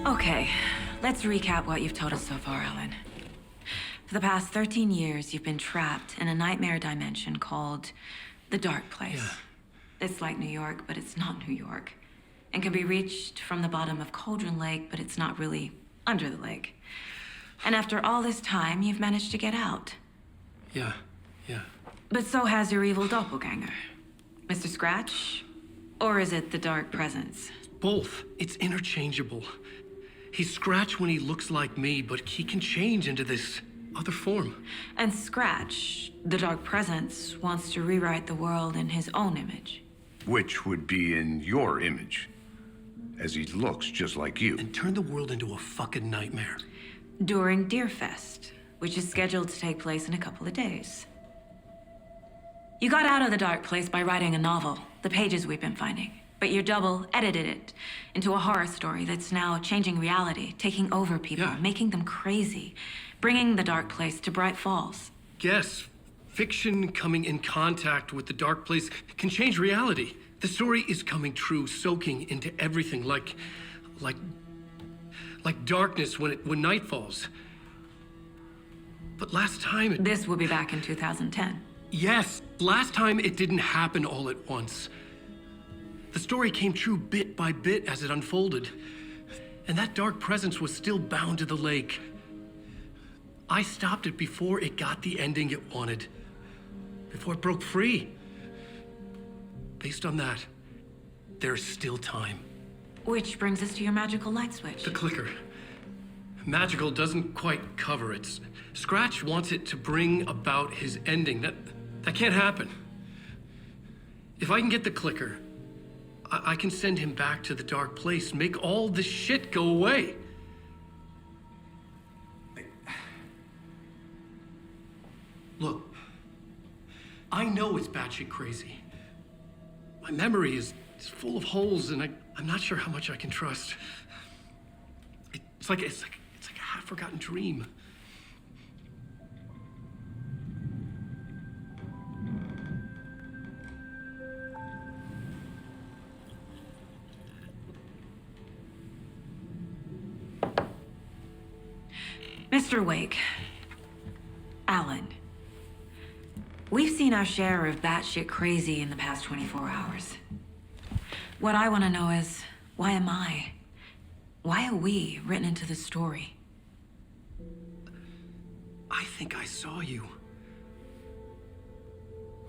Okay, let's recap what you've told us so far, Alan. For the past 13 years, you've been trapped in a nightmare dimension called the Dark Place. Yeah. It's like New York, but it's not New York. And can be reached from the bottom of Cauldron Lake, but it's not really under the lake. And after all this time, you've managed to get out. Yeah. But so has your evil doppelganger. Mr. Scratch? Or is it the Dark Presence? Both. It's interchangeable. He's Scratch when he looks like me, but he can change into this other form. And Scratch, the Dark Presence, wants to rewrite the world in his own image. Which would be in your image, as he looks just like you. And turn the world into a fucking nightmare. During Deerfest, which is scheduled to take place in a couple of days. You got out of the Dark Place by writing a novel, the pages we've been finding. But your double edited it into a horror story that's now changing reality, taking over people, making them crazy, bringing the Dark Place to Bright Falls. Yes, fiction coming in contact with the Dark Place can change reality. The story is coming true, soaking into everything like darkness when night falls. But last time... This will be back in 2010. Yes, last time it didn't happen all at once. The story came true bit by bit as it unfolded. And that dark presence was still bound to the lake. I stopped it before it got the ending it wanted. Before it broke free. Based on that, there's still time. Which brings us to your magical light switch. The clicker. Magical doesn't quite cover it. Scratch wants it to bring about his ending. That can't happen. If I can get the clicker, I can send him back to the Dark Place, make all this shit go away. Look, I know it's batshit crazy. My memory is full of holes, and I'm not sure how much I can trust. It's like a half-forgotten dream. Mr. Wake, Alan, we've seen our share of batshit crazy in the past 24 hours. What I want to know is, why am I? Why are we written into the story? I think I saw you.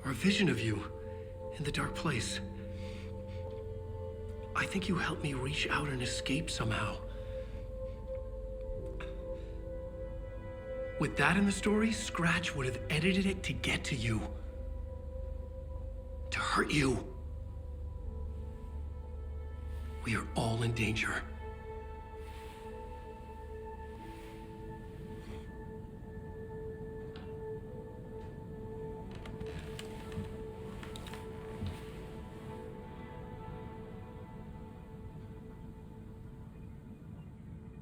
Or a vision of you in the Dark Place. I think you helped me reach out and escape somehow. With that in the story, Scratch would have edited it to get to you. To hurt you. We are all in danger.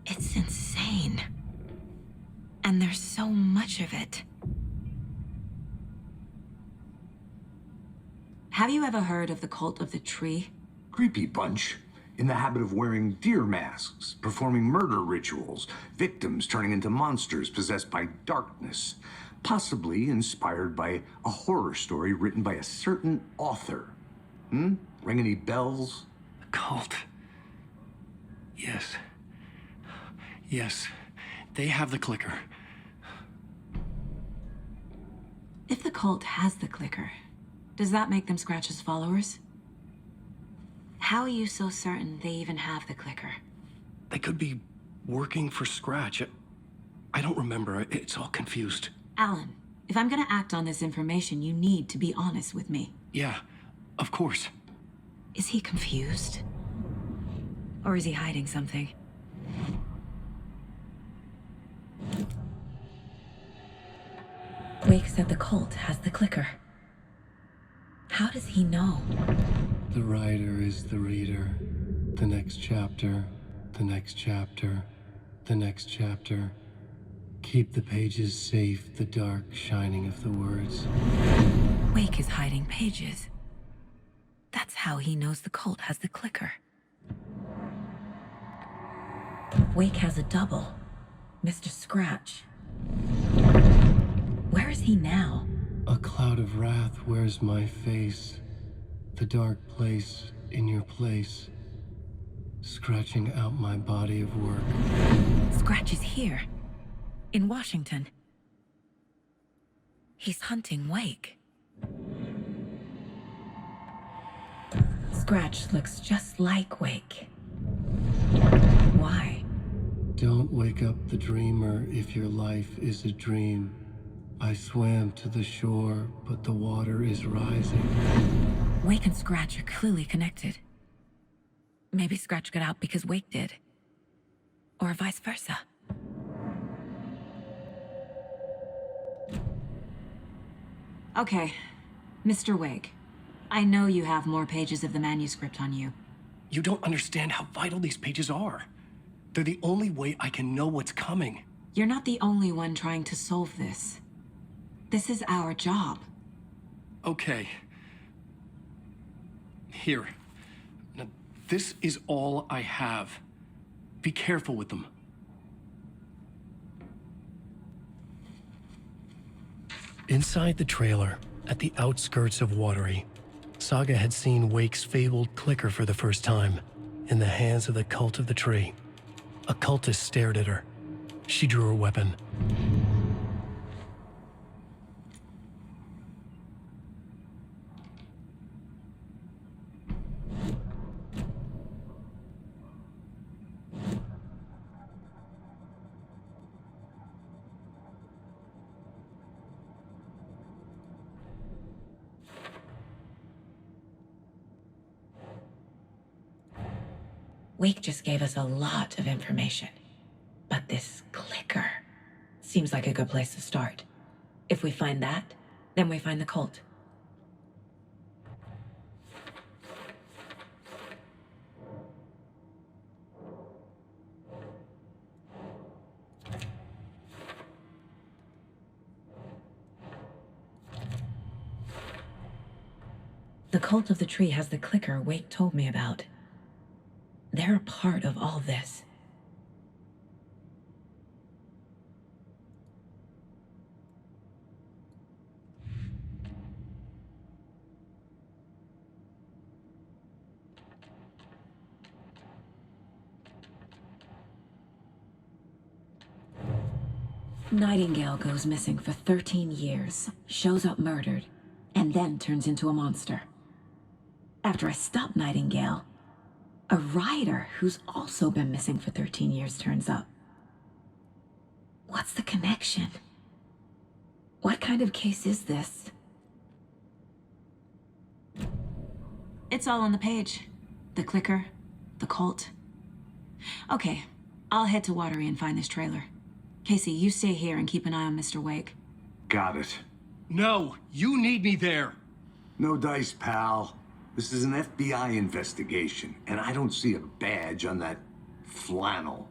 It's insane. And there's so much of it. Have you ever heard of the cult of the tree? Creepy bunch. In the habit of wearing deer masks, performing murder rituals, victims turning into monsters possessed by darkness, possibly inspired by a horror story written by a certain author. Ring any bells? A cult. Yes. Yes. They have the clicker. If the cult has the clicker, does that make them Scratch's followers? How are you so certain they even have the clicker? They could be working for Scratch. I don't remember. It's all confused. Alan, if I'm gonna act on this information, you need to be honest with me. Yeah, of course. Is he confused? Or is he hiding something? Wake said the cult has the clicker. How does he know? The writer is the reader. The next chapter, the next chapter, the next chapter. Keep the pages safe, the dark shining of the words. Wake is hiding pages. That's how he knows the cult has the clicker. Wake has a double. Mr. Scratch. Where is he now? A cloud of wrath wears my face, the dark place in your place, scratching out my body of work. Scratch is here. In Washington. He's hunting Wake. Scratch looks just like Wake. Why? Don't wake up the dreamer if your life is a dream. I swam to the shore, but the water is rising. Wake and Scratch are clearly connected. Maybe Scratch got out because Wake did. Or vice versa. Okay, Mr. Wake. I know you have more pages of the manuscript on you. You don't understand how vital these pages are. They're the only way I can know what's coming. You're not the only one trying to solve this. This is our job. Okay. Here. Now, this is all I have. Be careful with them. Inside the trailer, at the outskirts of Watery, Saga had seen Wake's fabled clicker for the first time, in the hands of the Cult of the Tree. A cultist stared at her. She drew her weapon. Wake just gave us a lot of information. But this clicker seems like a good place to start. If we find that, then we find the cult. The Cult of the Tree has the clicker Wake told me about. They're a part of all this. Nightingale goes missing for 13 years, shows up murdered, and then turns into a monster. After I stop Nightingale, a rider who's also been missing for 13 years turns up. What's the connection? What kind of case is this? It's all on the page. The clicker, the cult. Okay, I'll head to Watery and find this trailer. Casey, you stay here and keep an eye on Mr. Wake. Got it. No, you need me there. No dice, pal. This is an FBI investigation, and I don't see a badge on that flannel.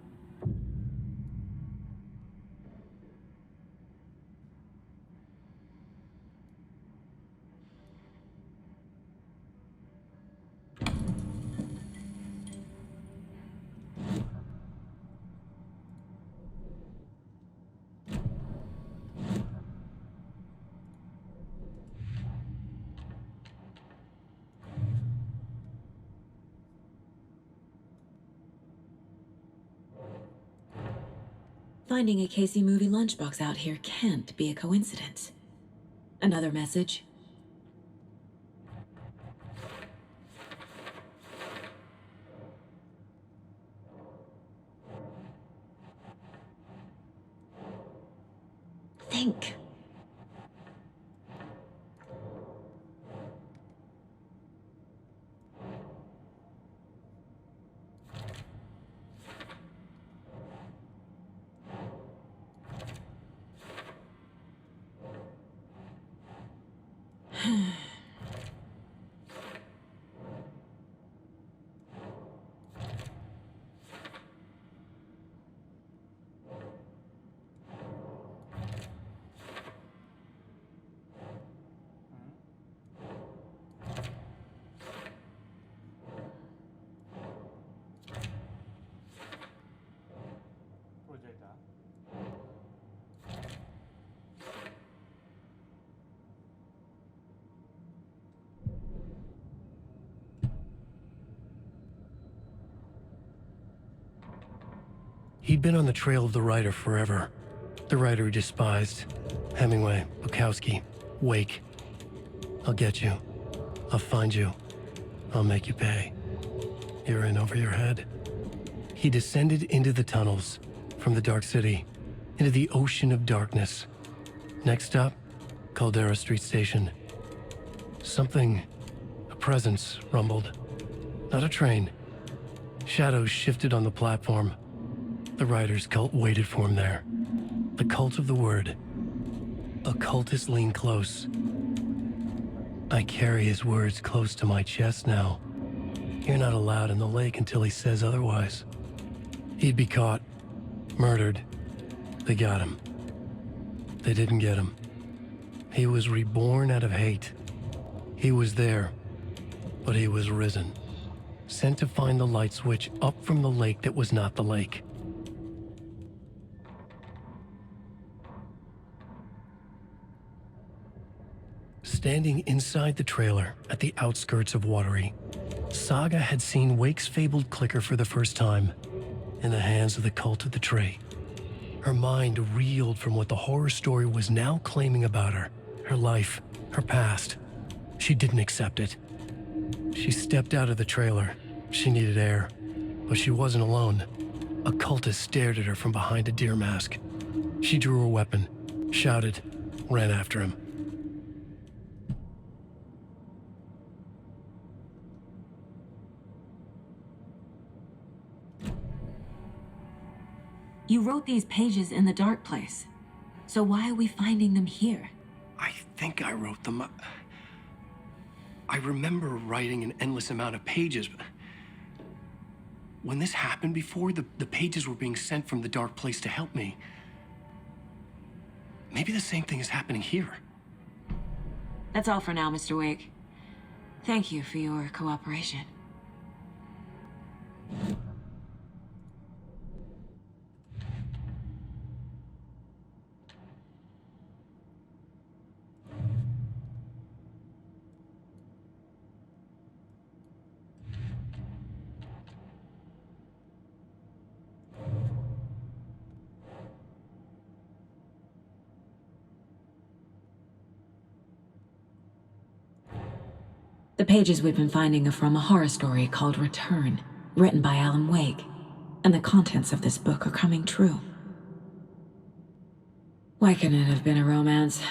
Finding a Casey movie lunchbox out here can't be a coincidence. Another message. Think. He'd been on the trail of the writer forever. The writer he despised. Hemingway, Bukowski, Wake. I'll get you. I'll find you. I'll make you pay. You're in over your head. He descended into the tunnels, from the Dark City, into the ocean of darkness. Next stop, Caldera Street Station. A presence rumbled. Not a train. Shadows shifted on the platform. The writer's cult waited for him there. The cult of the word. Occultists lean close. I carry his words close to my chest now. You're not allowed in the lake until he says otherwise. He'd be caught, murdered. They got him. They didn't get him. He was reborn out of hate. He was there, but he was risen. Sent to find the light switch up from the lake that was not the lake. Standing inside the trailer at the outskirts of Watery, Saga had seen Wake's fabled clicker for the first time, in the hands of the cult of the tree. Her mind reeled from what the horror story was now claiming about her, her life, her past. She didn't accept it. She stepped out of the trailer. She needed air, but she wasn't alone. A cultist stared at her from behind a deer mask. She drew her weapon, shouted, ran after him. You wrote these pages in the dark place. So why are we finding them here? I think I wrote them. I remember writing an endless amount of pages. When this happened before, the pages were being sent from the dark place to help me. Maybe the same thing is happening here. That's all for now, Mr. Wake. Thank you for your cooperation. The pages we've been finding are from a horror story called Return, written by Alan Wake, and the contents of this book are coming true. Why couldn't it have been a romance?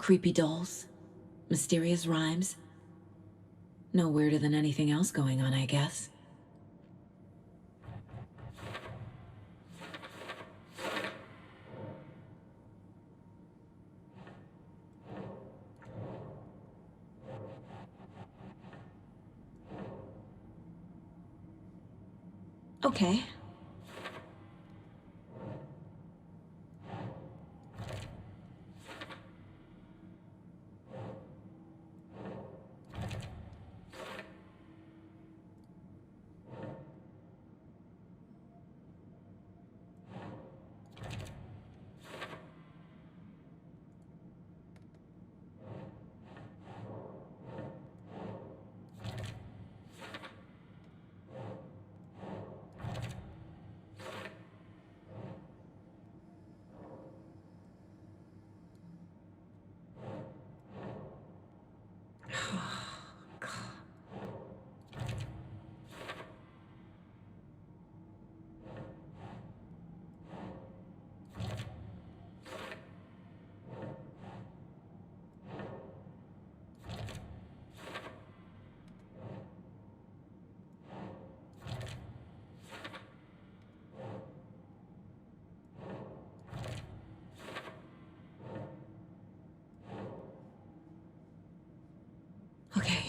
Creepy dolls? Mysterious rhymes? No weirder than anything else going on, I guess. Okay.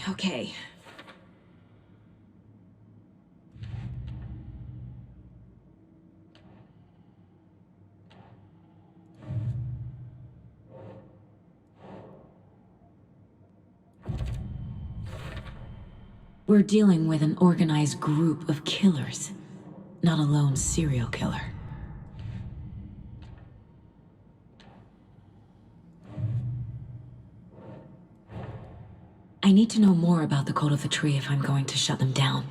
Okay. We're dealing with an organized group of killers, not a lone serial killer. I need to know more about the code of the tree if I'm going to shut them down.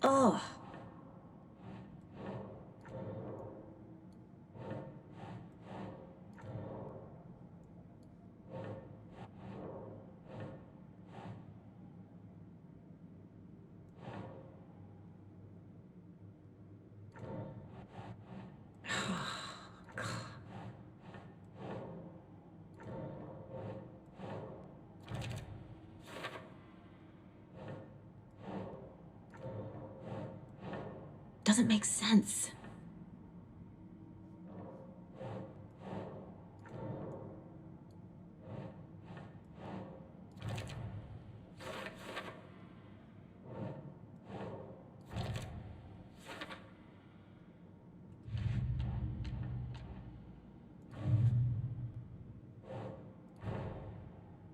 Oh. Doesn't make sense.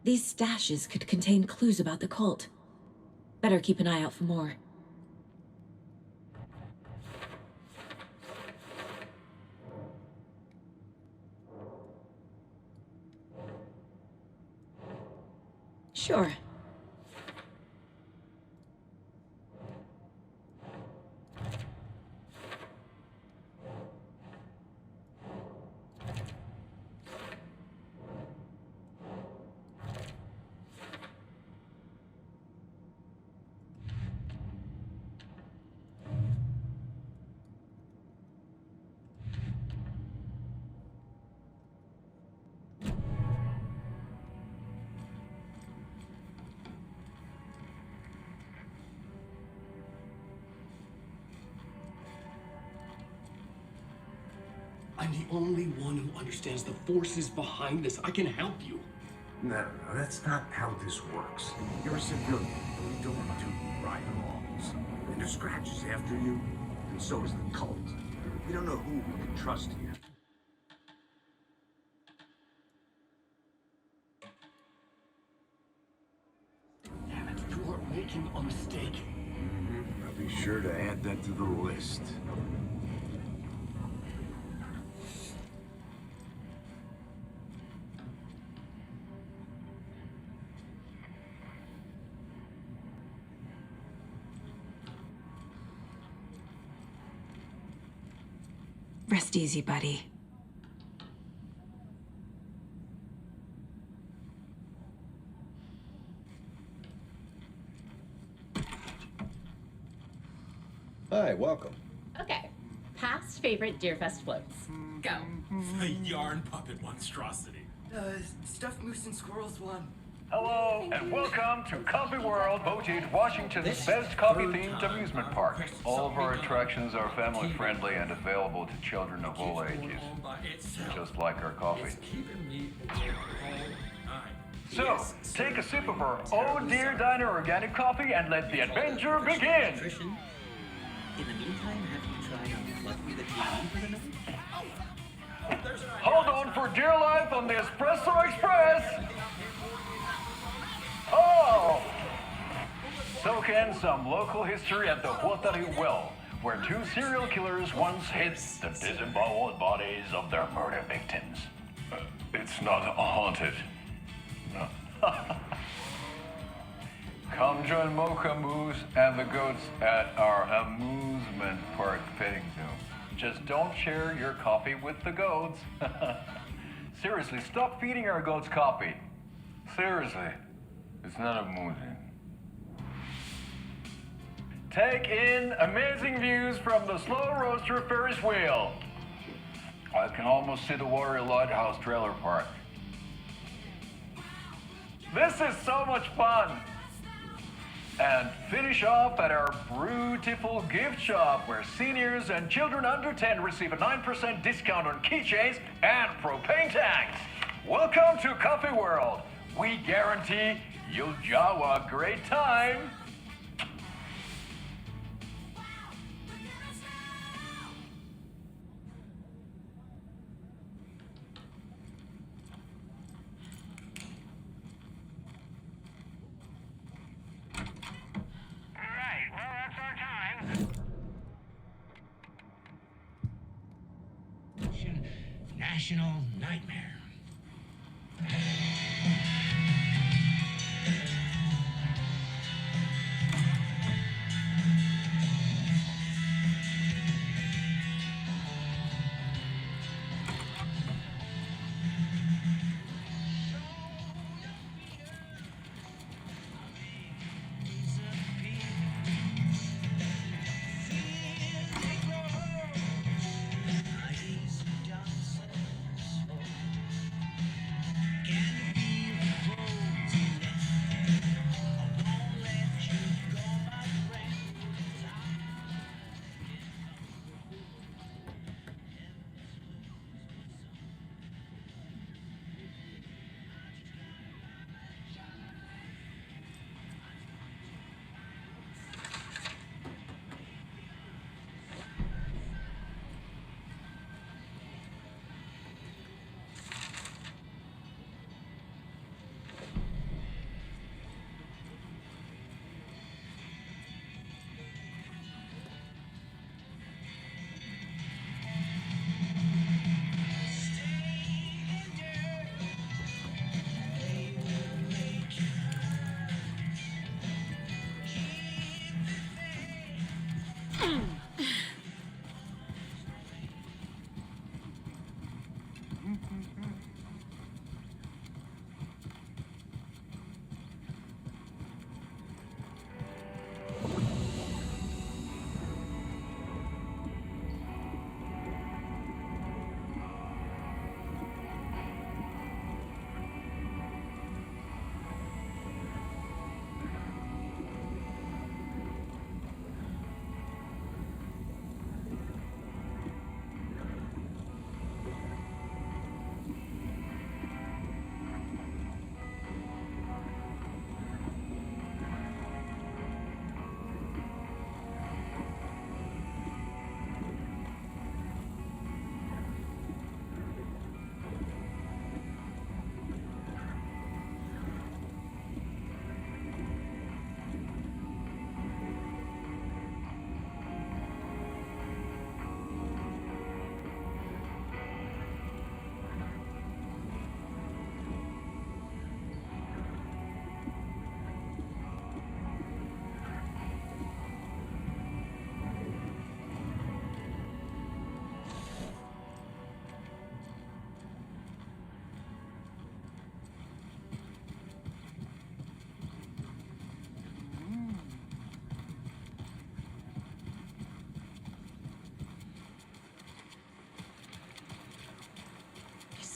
These stashes could contain clues about the cult. Better keep an eye out for more. Sure. I'm the only one who understands the forces behind this. I can help you. No, that's not how this works. You're a civilian. We don't do ride-alongs. And if Scratch is after you, and so is the cult. We don't know who we can trust here. Damn it, you are making a mistake. I'll be sure to add that to the list. Rest easy, buddy. Hi, welcome. Okay. Past favorite Deerfest floats. Go. The yarn puppet monstrosity. Stuffed moose and squirrels one. Hello, and welcome to Coffee World, voted Washington's best coffee-themed amusement park. All of our attractions are family-friendly and available to children of all ages, just like our coffee. So, take a sip of our Oh Dear Diner organic coffee and let the adventure begin! In the meantime, have you tried unplugging the TV for the night? Hold on for dear life on the Espresso Express! Oh! Soak in some local history at the Watery well, where two serial killers once hid the disemboweled bodies of their murder victims. It's not haunted. No. Come join Mocha Moose and the goats at our amusement park petting zoo. Just don't share your coffee with the goats. Seriously, stop feeding our goats coffee. Seriously. It's not amusing. Take in amazing views from the Slow Roaster Ferris wheel. I can almost see the Watery Lighthouse trailer park. This is so much fun. And finish off at our beautiful gift shop where seniors and children under 10 receive a 9% discount on keychains and propane tanks. Welcome to Coffee World. We guarantee you'll jaw a great time. Alright, well, that's our time. National Nightmare.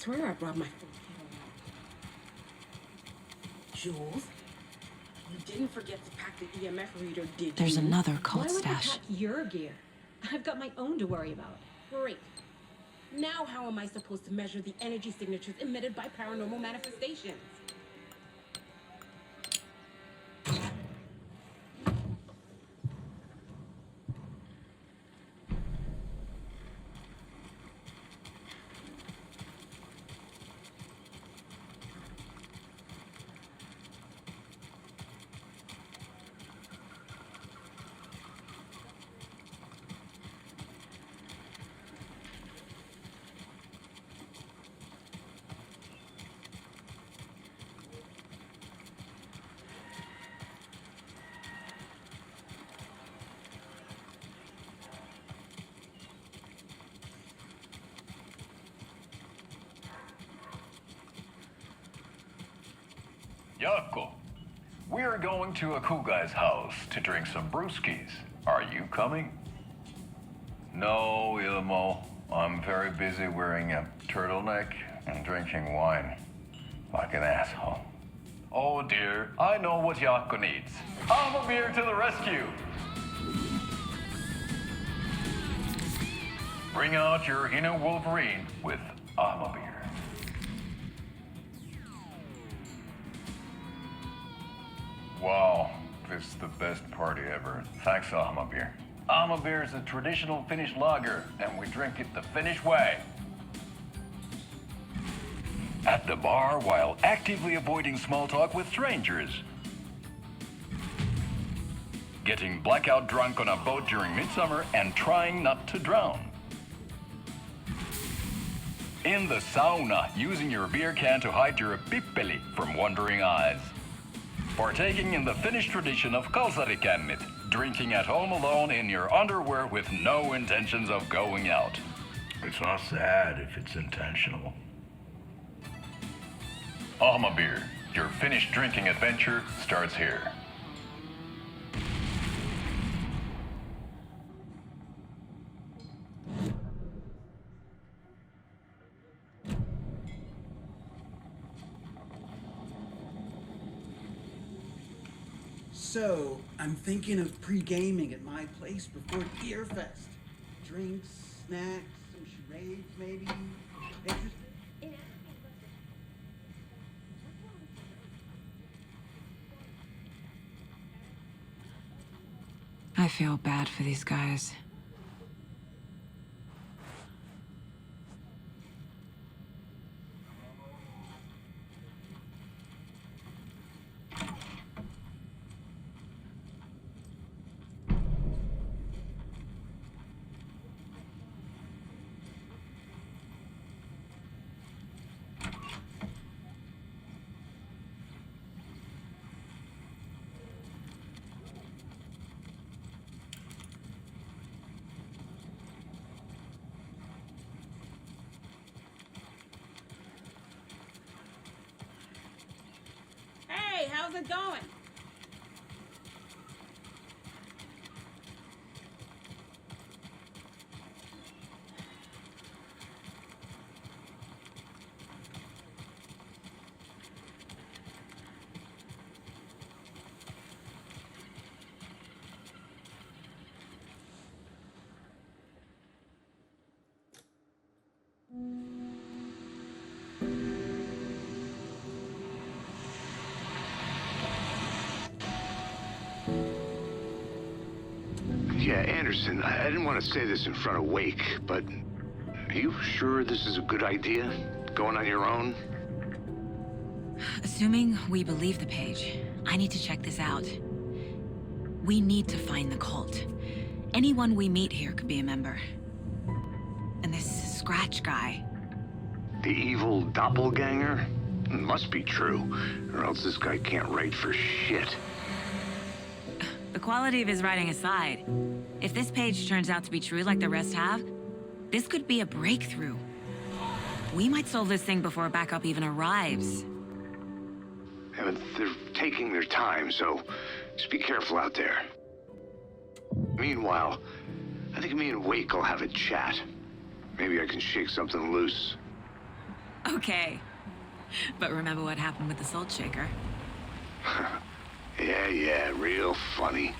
swear I brought my full kit along. Jules, you didn't forget to pack the EMF reader, did you? There's another cult Why would I stash. pack your gear? I've got my own to worry about. Great. Now how am I supposed to measure the energy signatures emitted by paranormal manifestations? Jaakko, we're going to a cool guy's house to drink some brewskis. Are you coming? No, Ilmo. I'm very busy wearing a turtleneck and drinking wine. Like an asshole. Oh dear, I know what Jaakko needs. Ahma Beer to the rescue! Bring out your inner Wolverine with Ahma Beer. Wow, this is the best party ever. Thanks, Ahma Beer. Ahma Beer is a traditional Finnish lager, and we drink it the Finnish way. At the bar while actively avoiding small talk with strangers. Getting blackout drunk on a boat during midsummer and trying not to drown. In the sauna, using your beer can to hide your pippeli from wondering eyes. Partaking in the Finnish tradition of kalsarikännit, drinking at home alone in your underwear with no intentions of going out. It's not sad if it's intentional. Ahma Beer, your Finnish drinking adventure starts here. So, I'm thinking of pre-gaming at my place before Deerfest. Drinks, snacks, some charades, maybe. I feel bad for these guys. Hey, how's it going? Yeah, Anderson, I didn't want to say this in front of Wake, but are you sure this is a good idea? Going on your own? Assuming we believe the page, I need to check this out. We need to find the cult. Anyone we meet here could be a member. And this Scratch guy. The evil doppelganger? Must be true, or else this guy can't write for shit. The quality of his writing aside, if this page turns out to be true like the rest have, this could be a breakthrough. We might solve this thing before backup even arrives. Yeah, but they're taking their time, so just be careful out there. Meanwhile, I think me and Wake will have a chat. Maybe I can shake something loose. Okay. But remember what happened with the salt shaker? Yeah, real funny.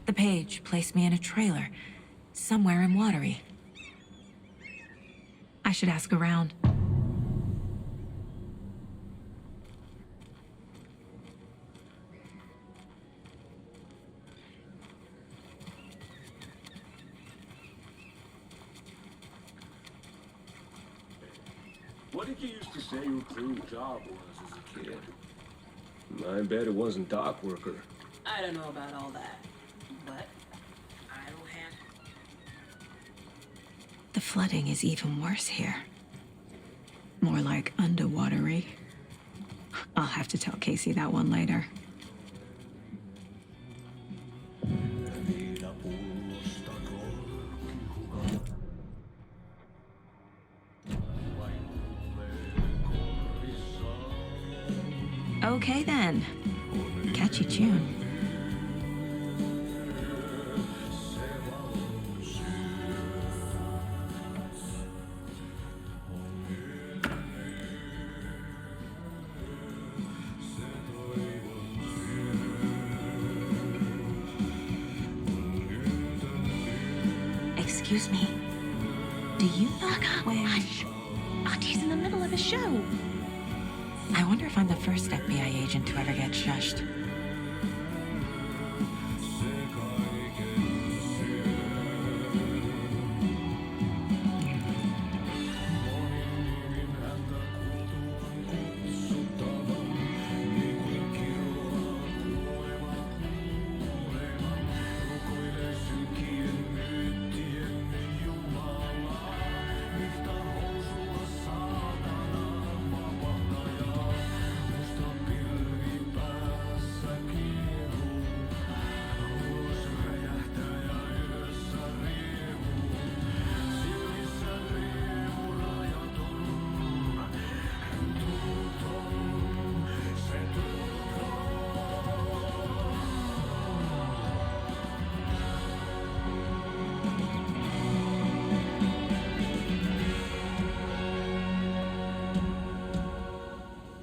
The page placed me in a trailer, somewhere in Watery. I should ask around. What did you used to say your dream job was as a kid? I bet it wasn't dock worker. I don't know about all that, but I'll handle. The flooding is even worse here. More like underwatery. I'll have to tell Casey that one later. Okay then. Catchy tune. Excuse me. Do you knock on? Hush! Auntie in the middle of a show. I wonder if I'm the first FBI agent to ever get shushed.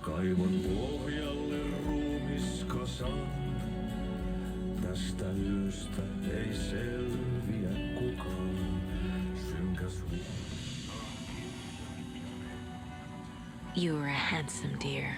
Kaivon pohjalle ruumiskasan. Tästä yöstä ei selviä kukaan. Synkäs You were a handsome dear.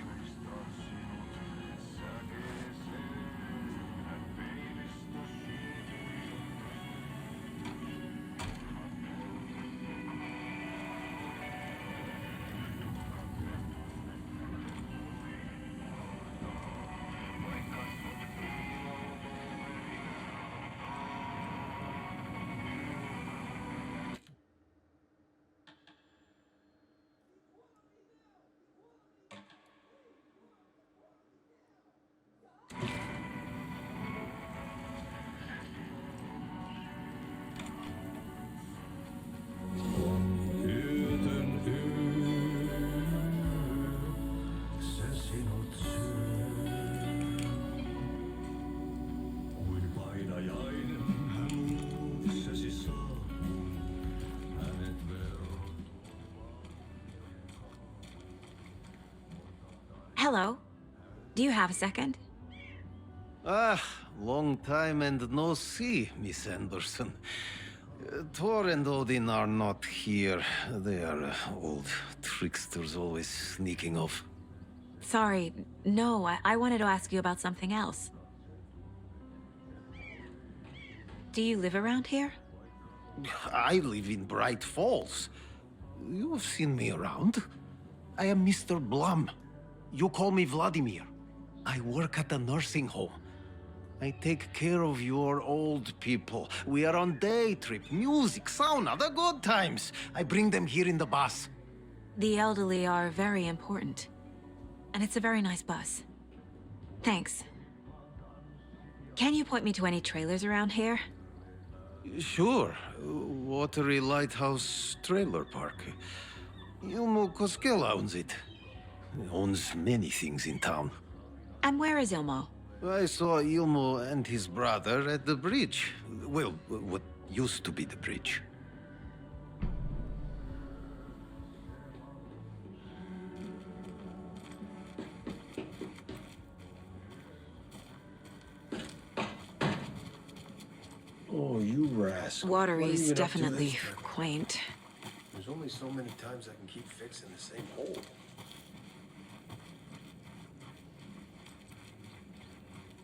Hello. Do you have a second? Long time and no see, Miss Anderson. Tor and Odin are not here. They are old tricksters always sneaking off. Sorry. No, I wanted to ask you about something else. Do you live around here? I live in Bright Falls. You've seen me around. I am Mr. Blum. You call me Vladimir. I work at a nursing home. I take care of your old people. We are on day trip, music, sauna, the good times. I bring them here in the bus. The elderly are very important. And it's a very nice bus. Thanks. Can you point me to any trailers around here? Sure. Watery Lighthouse Trailer Park. Ilmo owns it. Owns many things in town. And where is Ilmo? I saw Ilmo and his brother at the bridge. Well, what used to be the bridge. Oh, you rascal. Watery's definitely quaint. There's only so many times I can keep fixing the same hole.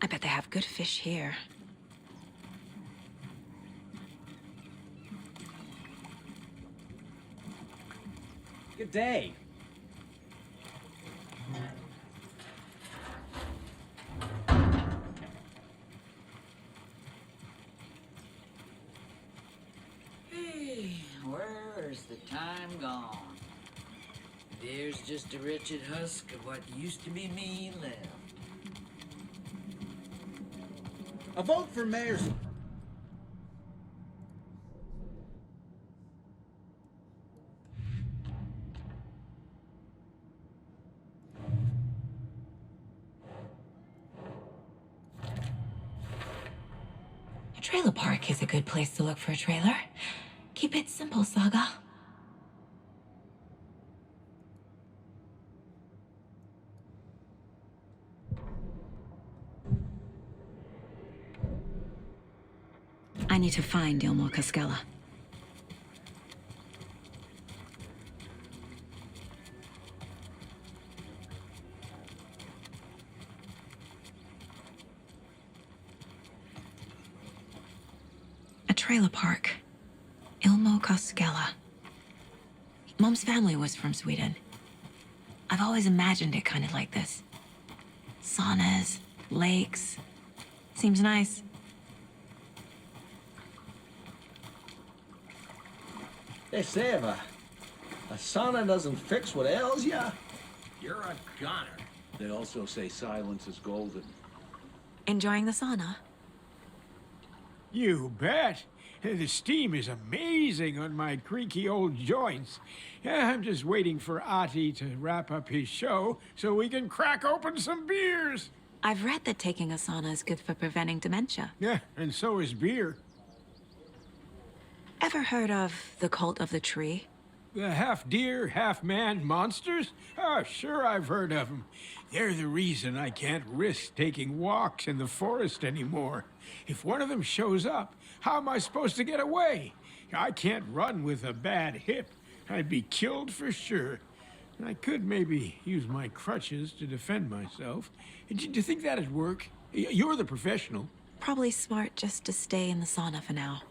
I bet they have good fish here. Good day. Hey, where's the time gone? There's just a wretched husk of what used to be me left. A vote for mayor's. A trailer park is a good place to look for a trailer. Keep it simple, Saga. I need to find Ilmo Cascella. A trailer park. Ilmo Cascella. Mom's family was from Sweden. I've always imagined it kind of like this. Saunas, lakes. Seems nice. They say if a sauna doesn't fix what ails ya, You're a goner. they also say silence is golden. Enjoying the sauna? You bet. The steam is amazing on my creaky old joints. I'm just waiting for Ati to wrap up his show so we can crack open some beers. I've read that taking a sauna is good for preventing dementia. Yeah, and so is beer. Ever heard of the cult of the tree? The half-deer, half-man monsters? Oh, sure I've heard of them. They're the reason I can't risk taking walks in the forest anymore. If one of them shows up, how am I supposed to get away? I can't run with a bad hip. I'd be killed for sure. I could maybe use my crutches to defend myself. Do you think that'd work? You're the professional. Probably smart just to stay in the sauna for now.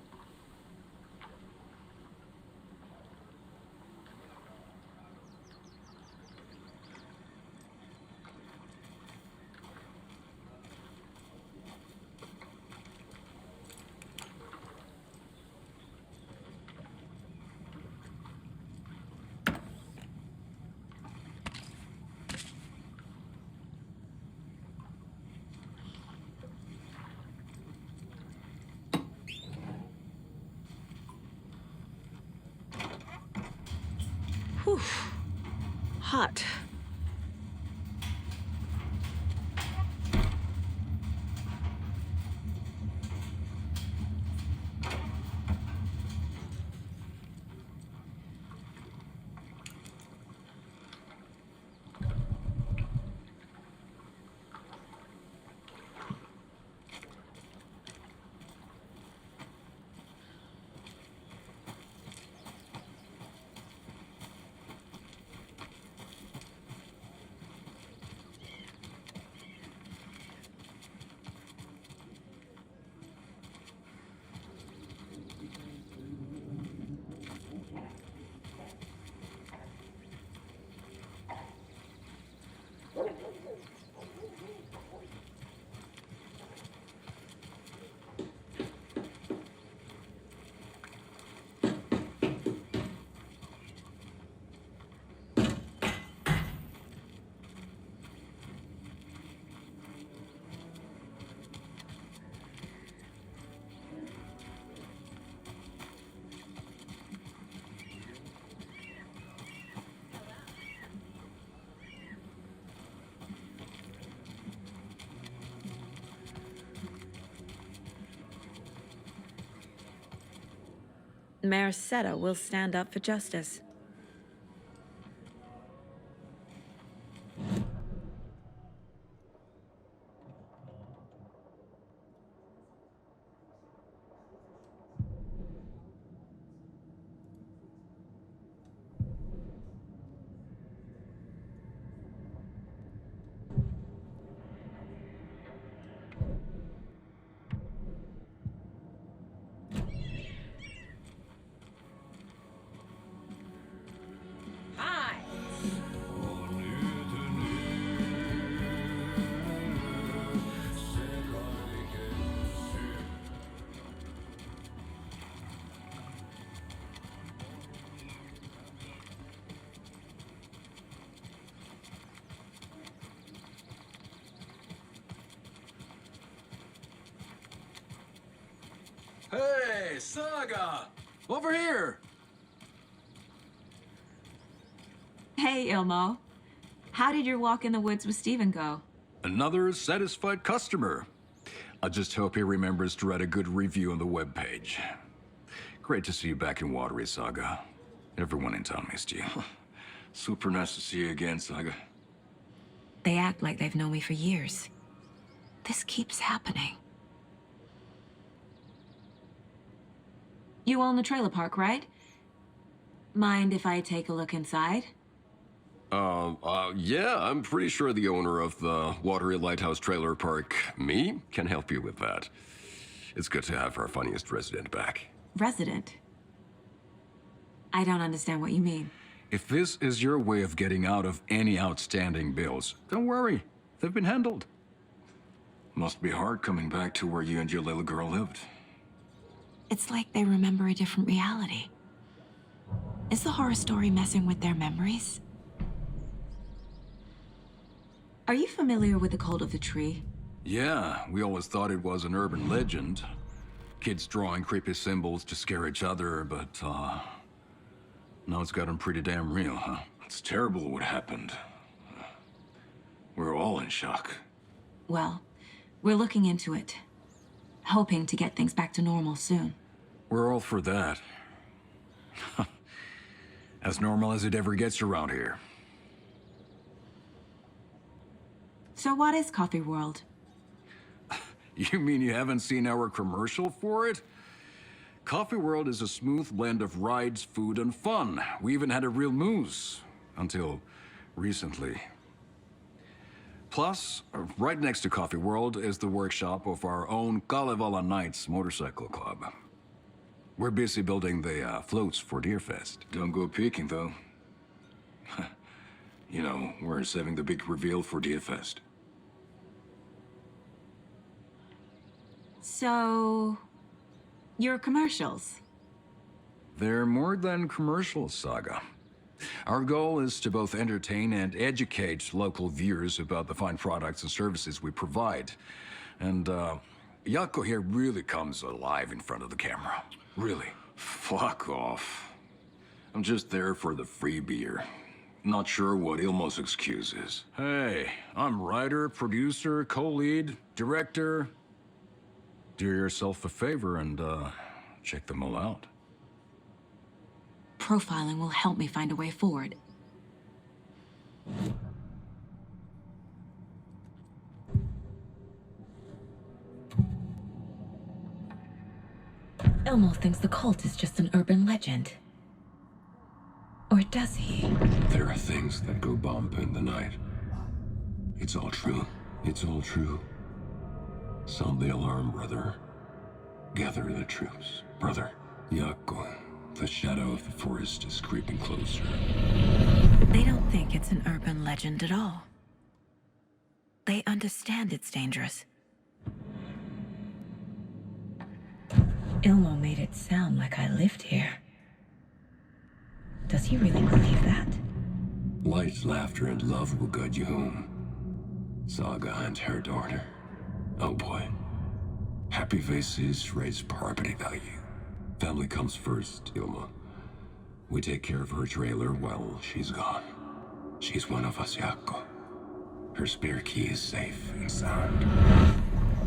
Whew. Hot. Mayor Seta will stand up for justice. Hi. Hey, Saga! Over here! Hey, Ilmo. How did your walk in the woods with Steven go? Another satisfied customer. I just hope he remembers to write a good review on the webpage. Great to see you back in Watery, Saga. Everyone in town missed you. Super nice to see you again, Saga. They act like they've known me for years. This keeps happening. You own the trailer park, right? Mind if I take a look inside? Yeah, I'm pretty sure the owner of the Watery Lighthouse Trailer Park, me, can help you with that. It's good to have our funniest resident back. Resident? I don't understand what you mean. If this is your way of getting out of any outstanding bills, don't worry. They've been handled. Must be hard coming back to where you and your little girl lived. It's like they remember a different reality. Is the horror story messing with their memories? Are you familiar with the Cult of the Tree? Yeah, we always thought it was an urban legend. Kids drawing creepy symbols to scare each other, but, now it's gotten pretty damn real, huh? It's terrible what happened. We're all in shock. Well, we're looking into it. Hoping to get things back to normal soon. We're all for that. As normal as it ever gets around here. So what is Coffee World? You mean you haven't seen our commercial for it? Coffee World is a smooth blend of rides, food, and fun. We even had a real moose. Until recently. Plus, right next to Coffee World is the workshop of our own Kalevala Knights Motorcycle Club. We're busy building the floats for Deerfest. Don't go peeking, though. You know, we're saving the big reveal for Deerfest. So... your commercials? They're more than commercials, Saga. Our goal is to both entertain and educate local viewers about the fine products and services we provide. And, Jaakko here really comes alive in front of the camera. Really. Fuck off. I'm just there for the free beer. Not sure what Ilmo's excuse is. Hey, I'm writer, producer, co-lead, director. Do yourself a favor and, check them all out. Profiling will help me find a way forward. Ilmo thinks the cult is just an urban legend. Or does he? There are things that go bump in the night. It's all true. It's all true. Sound the alarm, brother. Gather the troops, brother. Jaakko, the shadow of the forest is creeping closer. They don't think it's an urban legend at all. They understand it's dangerous. Ilmo made it sound like I lived here. Does he really believe that? Light, laughter, and love will guide you home. Saga and her daughter. Oh boy. Happy faces raise property value. Family comes first, Ilmo. We take care of her trailer while she's gone. She's one of us, Jaakko. Her spare key is safe and sound.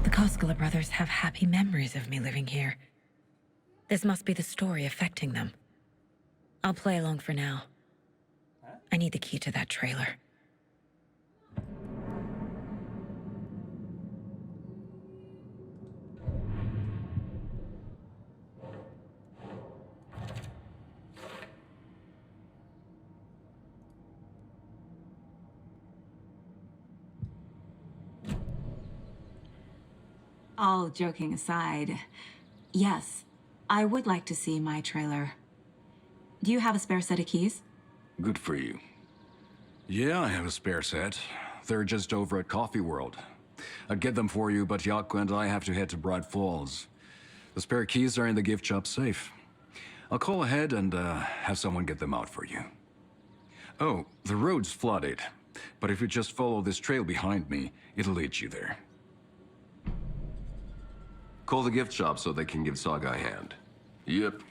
The Koskela brothers have happy memories of me living here. This must be the story affecting them. I'll play along for now. I need the key to that trailer. All joking aside, yes, I would like to see my trailer. Do you have a spare set of keys? Good for you. Yeah, I have a spare set. They're just over at Coffee World. I'd get them for you, but Jaakko and I have to head to Bright Falls. The spare keys are in the gift shop safe. I'll call ahead and have someone get them out for you. Oh, the road's flooded, but if you just follow this trail behind me, it'll lead you there. Call the gift shop so they can give Saga a hand. Yep.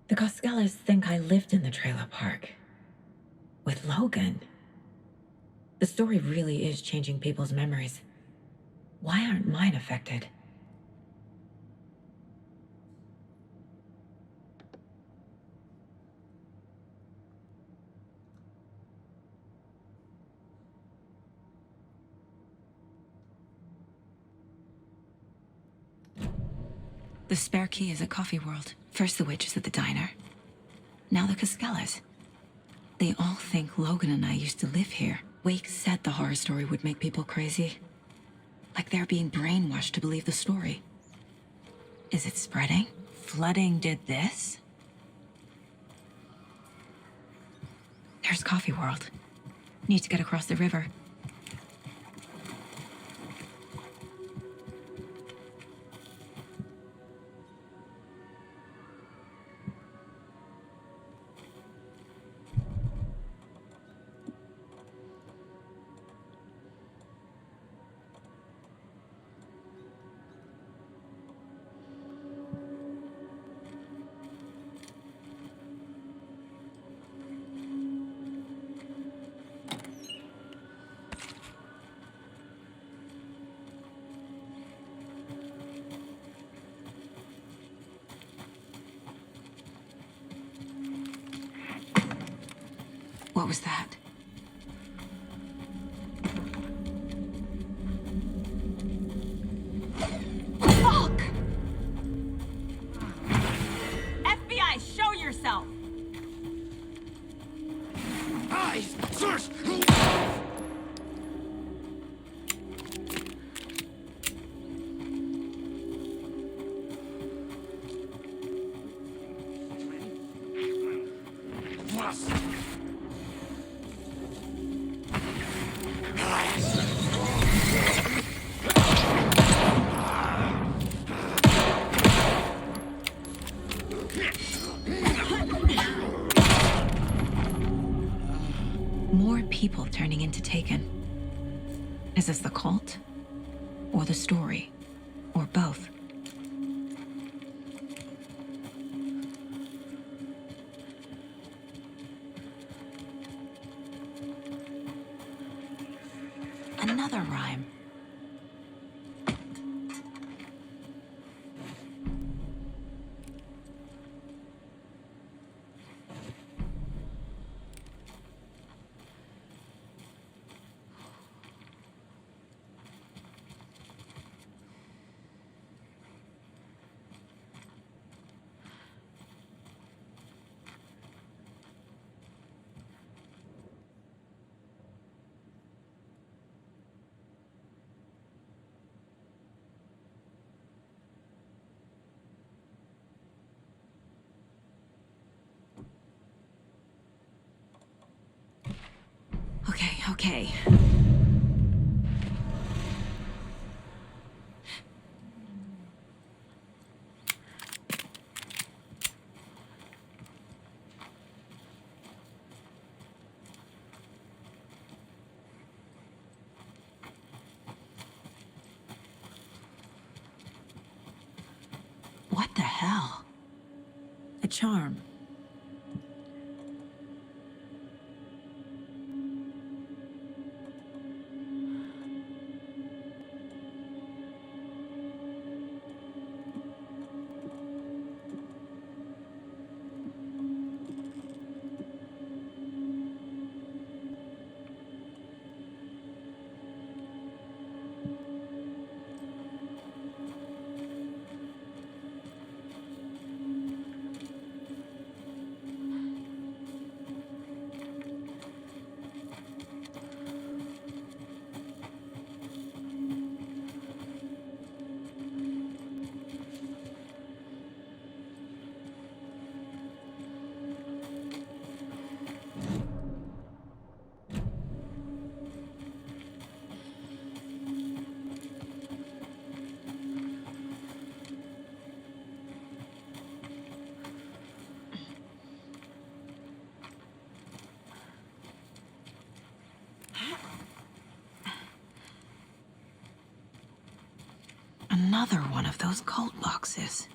The Coskellas think I lived in the trailer park. With Logan. The story really is changing people's memories. Why aren't mine affected? The spare key is at Coffee World. First the witches at the diner. Now the Coskellas. They all think Logan and I used to live here. Wake said the horror story would make people crazy. Like they're being brainwashed to believe the story. Is it spreading? Flooding did this? There's Coffee World. Need to get across the river. What was that? Fuck! FBI, show yourself! Eyes! Search! More people turning into Taken. Is this the cult? Or the story? Or both? Another rhyme. Okay. What the hell? A charm. Another one of those cult boxes.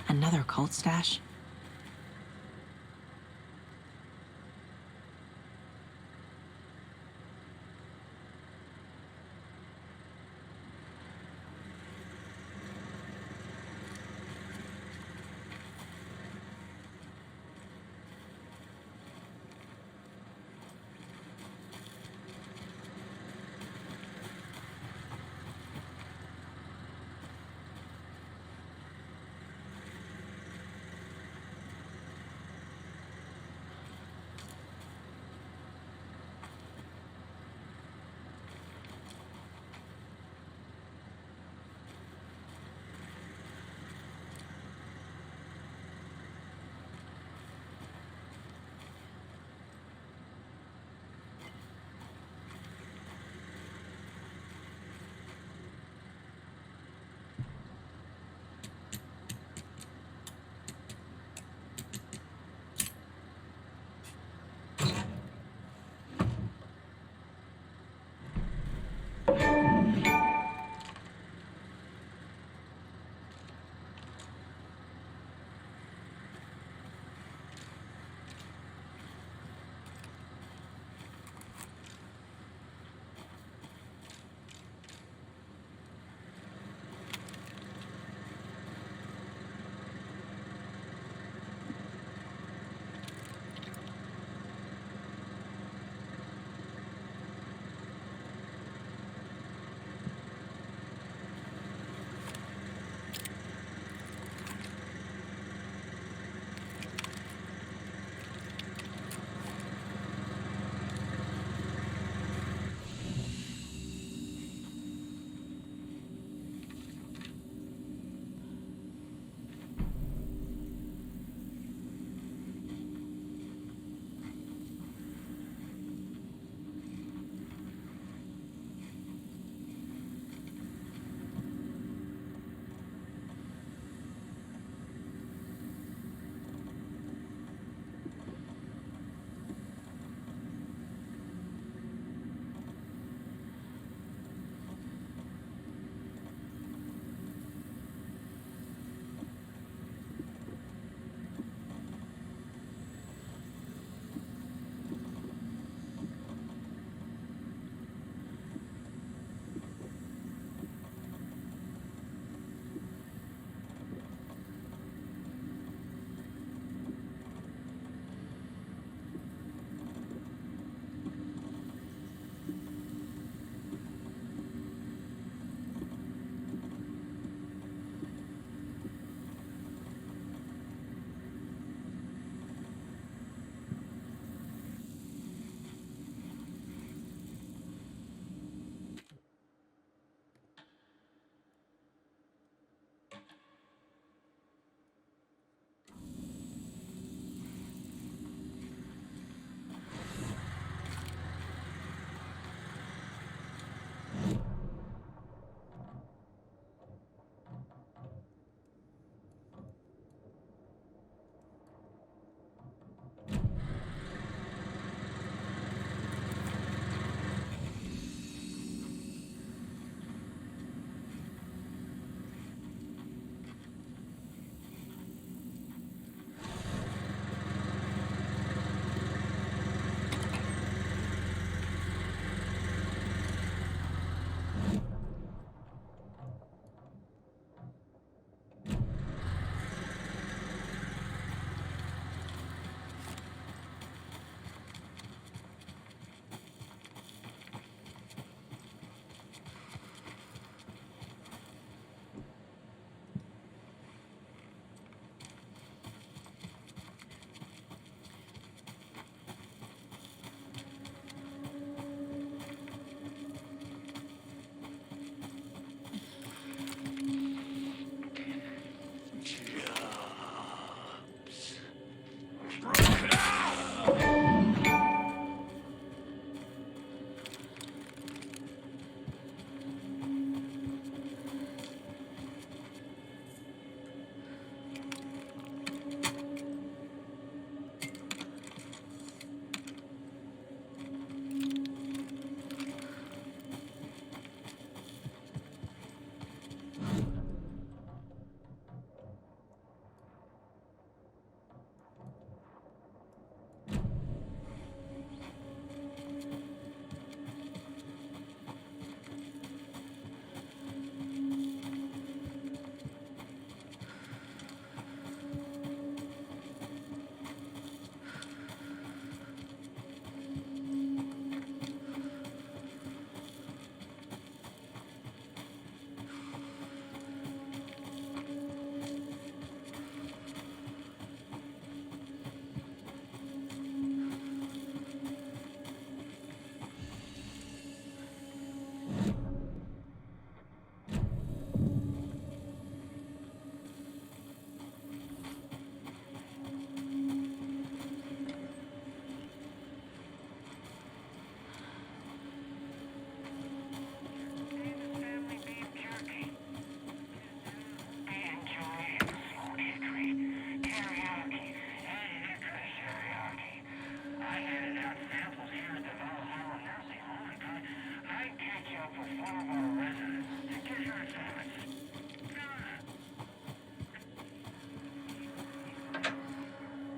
Another cult stash?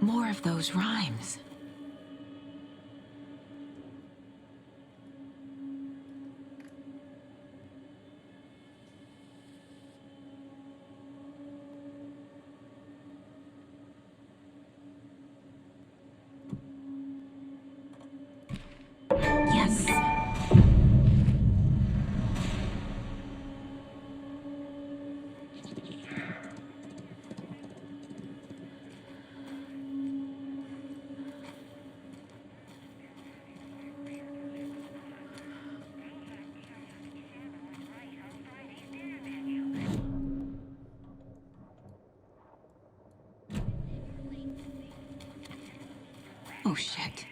More of those rhymes. Yes. Oh, shit.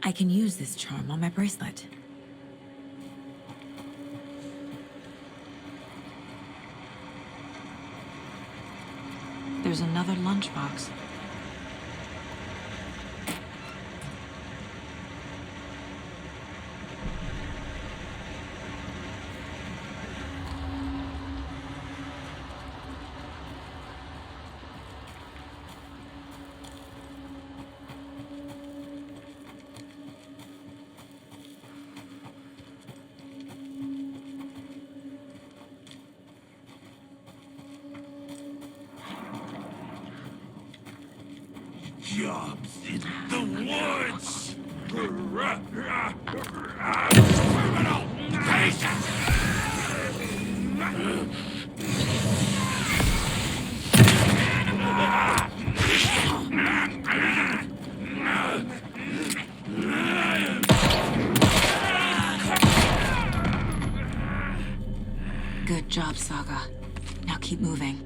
I can use this charm on my bracelet. There's another lunchbox. Jobs in the woods! Criminal patience! Good job, Saga. Now keep moving.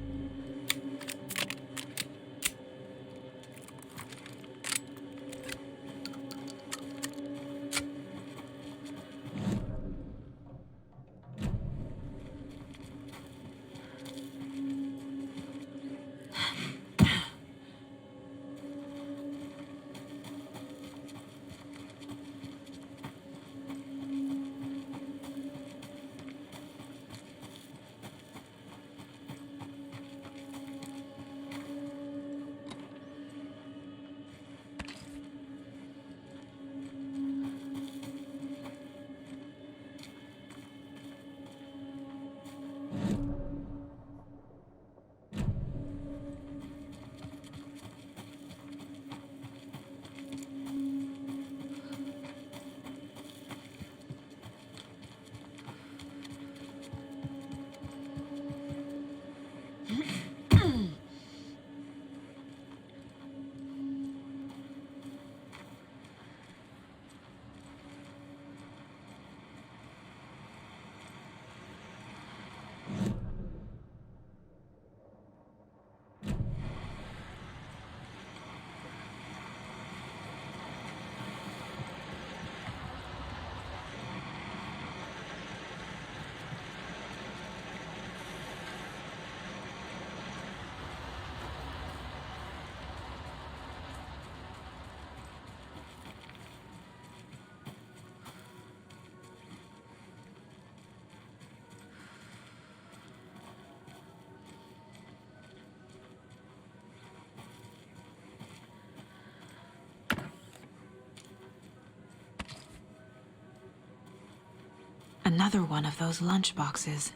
Another one of those lunchboxes.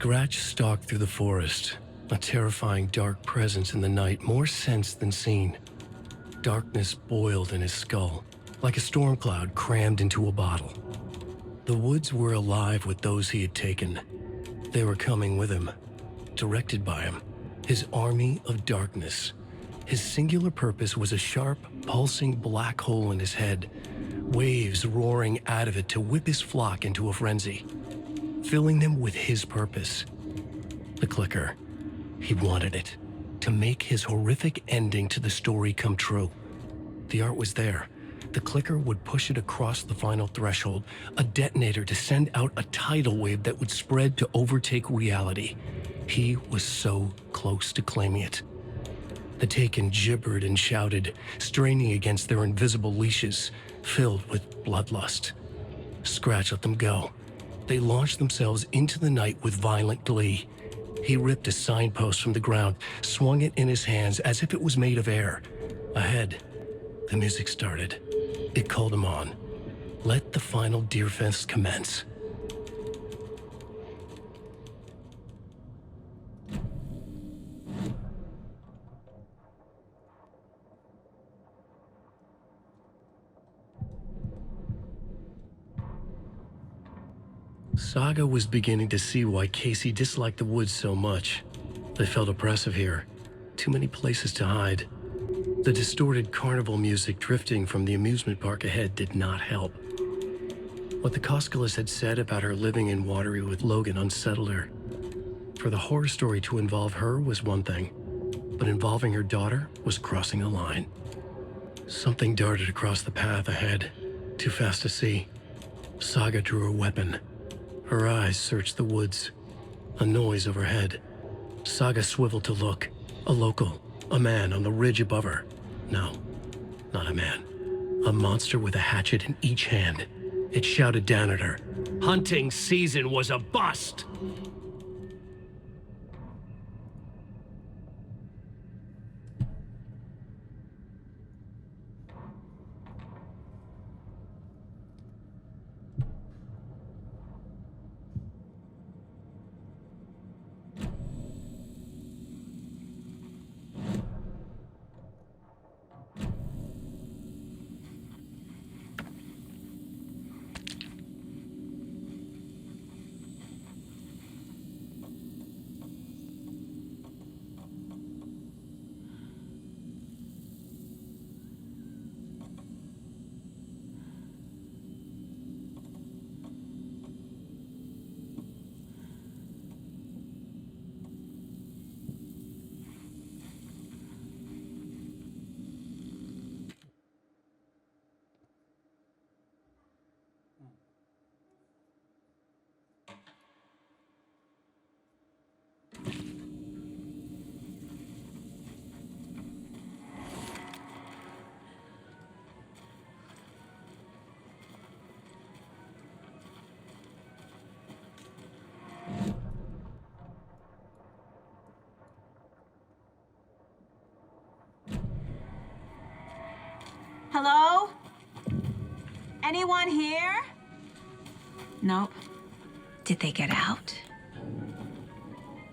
Scratch stalked through the forest, a terrifying dark presence in the night, more sensed than seen. Darkness boiled in his skull, like a storm cloud crammed into a bottle. The woods were alive with those he had taken. They were coming with him, directed by him, his army of darkness. His singular purpose was a sharp, pulsing black hole in his head, waves roaring out of it to whip his flock into a frenzy, filling them with his purpose. The clicker. He wanted it, to make his horrific ending to the story come true. The art was there. The clicker would push it across the final threshold, a detonator to send out a tidal wave that would spread to overtake reality. He was so close to claiming it. The Taken gibbered and shouted, straining against their invisible leashes, filled with bloodlust. Scratch let them go. They launched themselves into the night with violent glee. He ripped a signpost from the ground, swung it in his hands as if it was made of air. Ahead, the music started. It called him on. Let the final Deerfest commence. Saga was beginning to see why Casey disliked the woods so much. They felt oppressive here. Too many places to hide. The distorted carnival music drifting from the amusement park ahead did not help. What the Koskalas had said about her living in Watery with Logan unsettled her. For the horror story to involve her was one thing, but involving her daughter was crossing a line. Something darted across the path ahead, too fast to see. Saga drew her weapon. Her eyes searched the woods. A noise overhead. Saga swiveled to look. A local. A man on the ridge above her. No, not a man. A monster with a hatchet in each hand. It shouted down at her. Hunting season was a bust! Hello? Anyone here? Nope. Did they get out?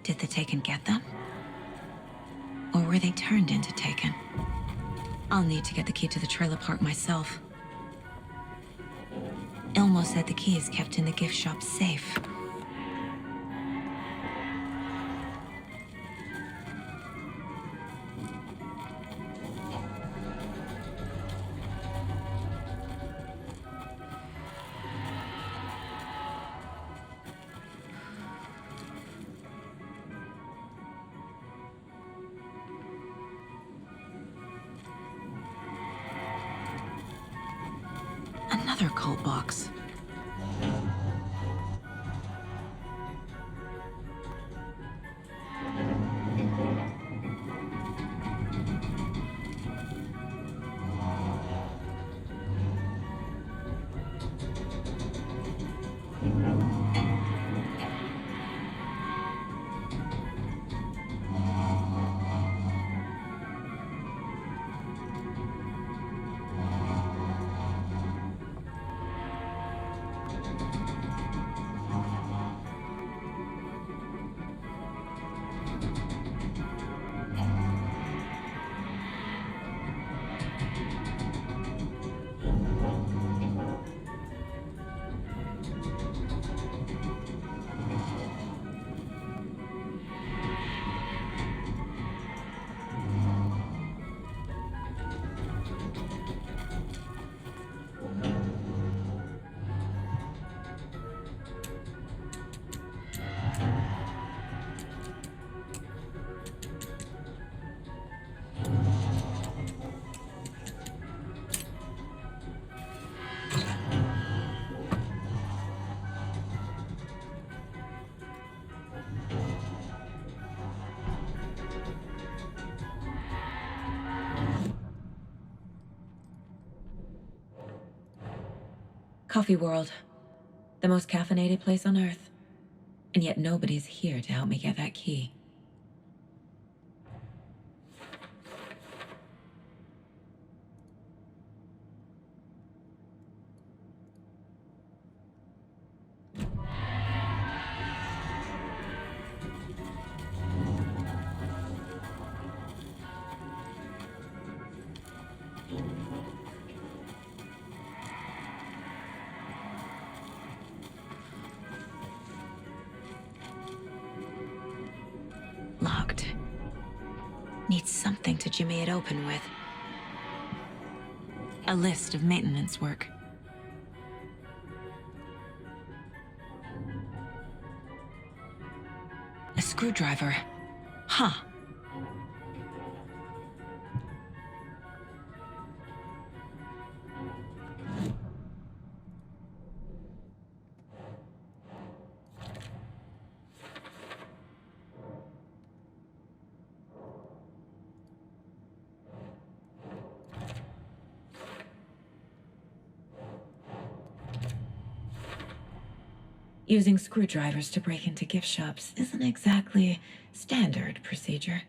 Did the Taken get them? Or were they turned into Taken? I'll need to get the key to the trailer park myself. Ilmo said the key is kept in the gift shop safe. Another cult box. Coffee World. The most caffeinated place on Earth. And yet nobody's here to help me get that key. Locked. Needs something to jimmy it open with. A list of maintenance work. A screwdriver. Huh. Using screwdrivers to break into gift shops isn't exactly standard procedure.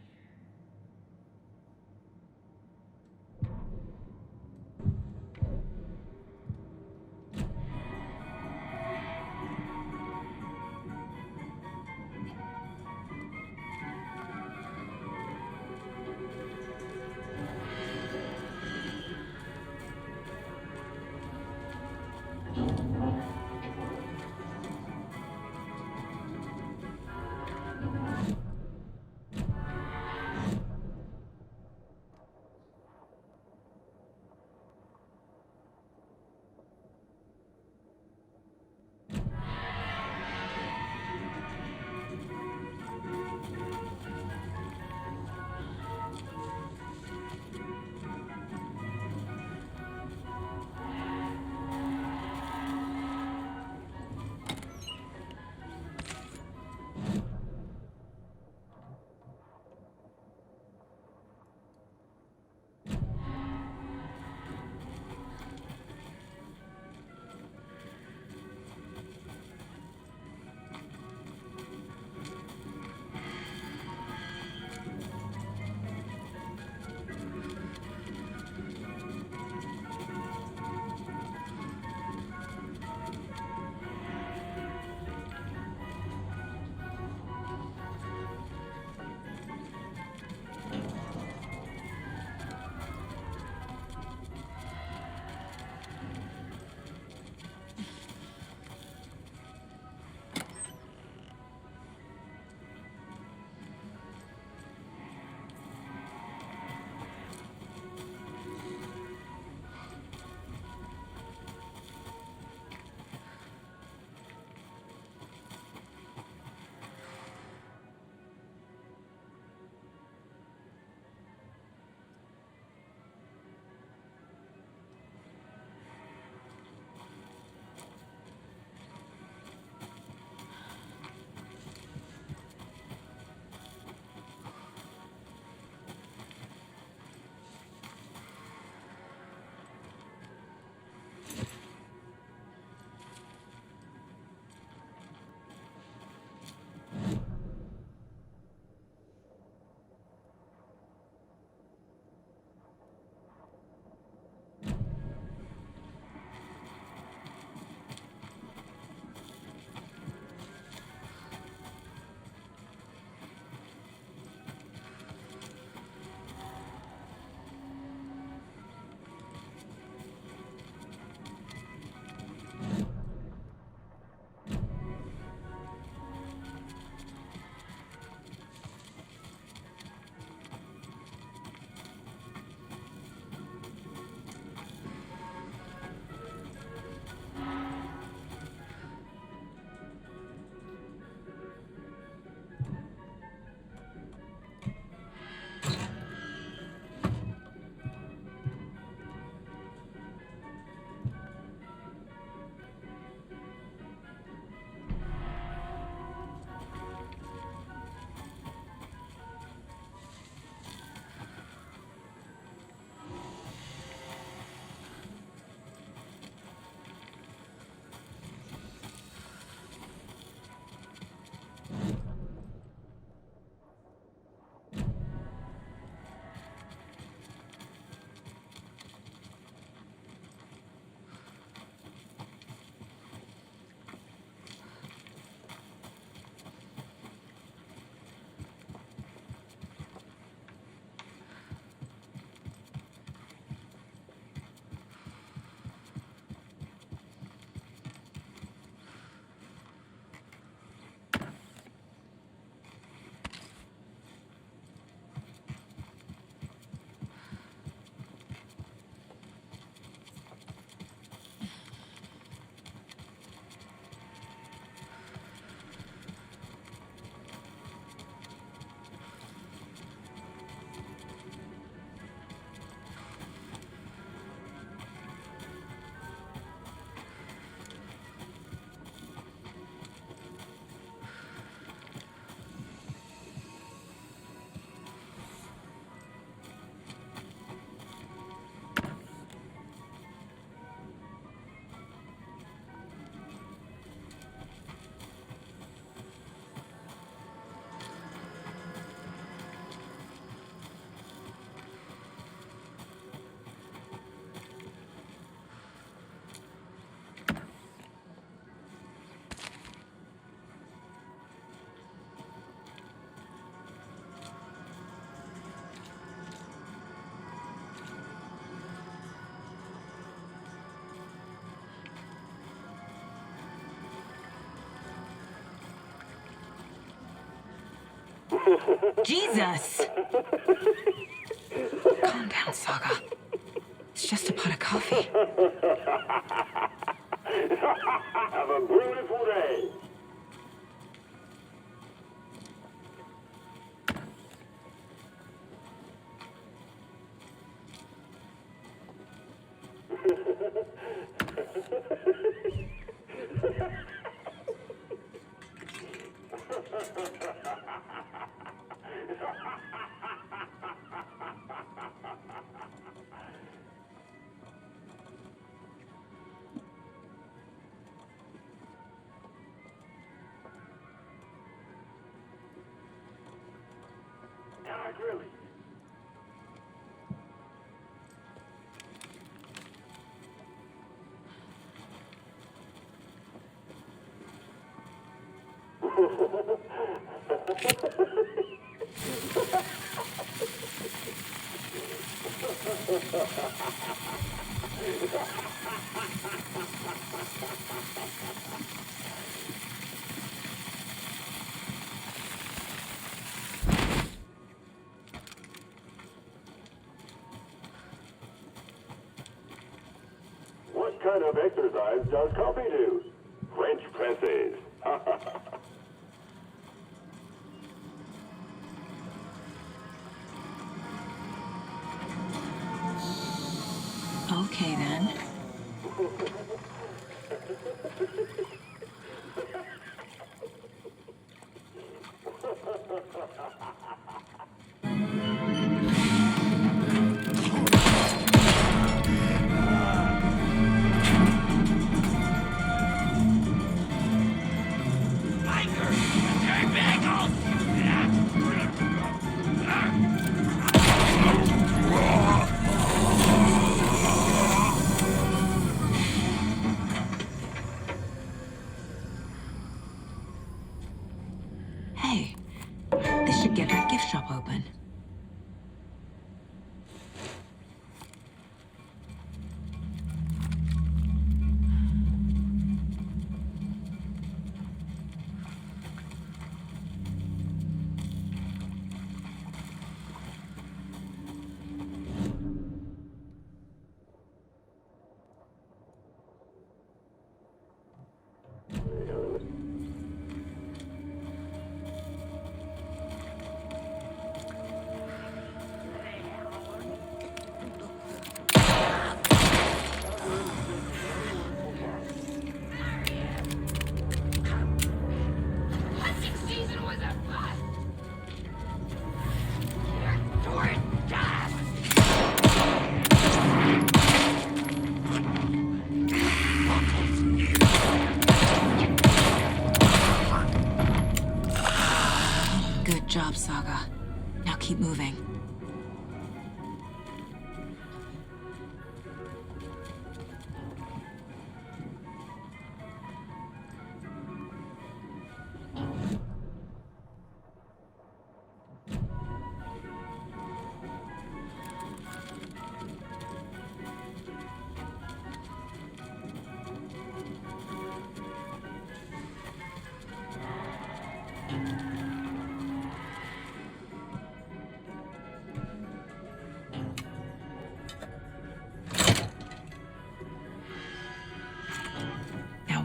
Jesus! Calm down, Saga. It's just a pot of coffee. Have a beautiful day. Not really. What kind of exercise does coffee do? French presses. Okay, then. Hey, this should get that gift shop open. Good job, Saga. Now keep moving.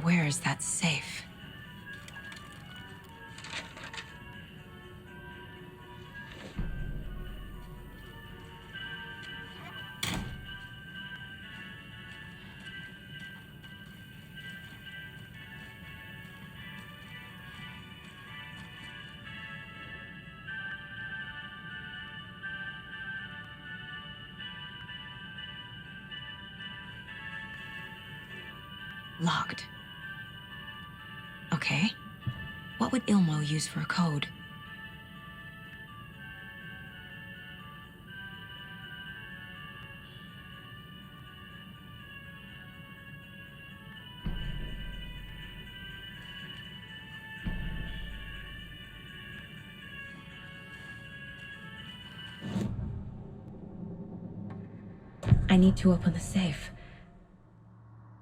Where is that safe? Locked. Okay. What would Ilmo use for a code? I need to open the safe.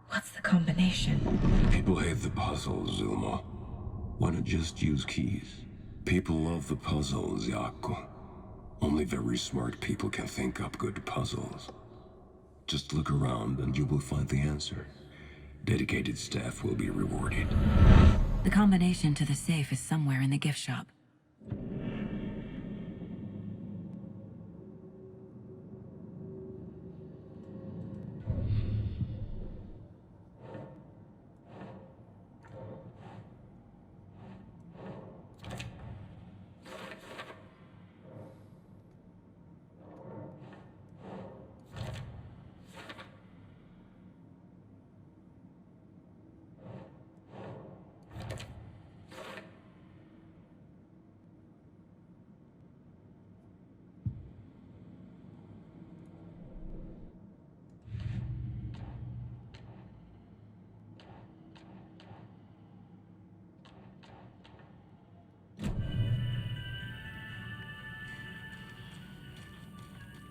What's the combination? People hate the puzzles, Ilmo. Why not just use keys? People love the puzzles, Jaakko. Only very smart people can think up good puzzles. Just look around and you will find the answer. Dedicated staff will be rewarded. The combination to the safe is somewhere in the gift shop.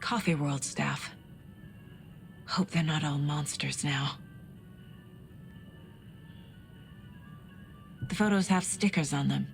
Coffee World staff. Hope they're not all monsters now. The photos have stickers on them.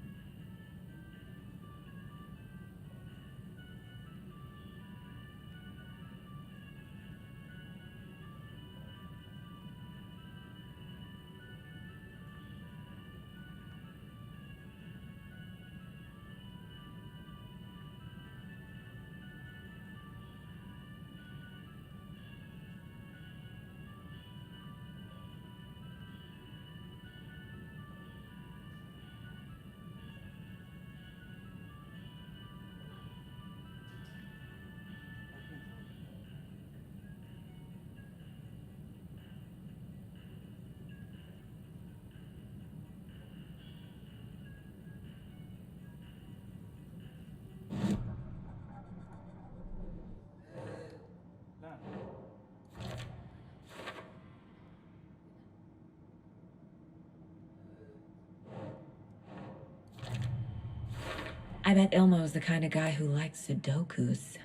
I bet Ilmo's the kind of guy who likes Sudokus.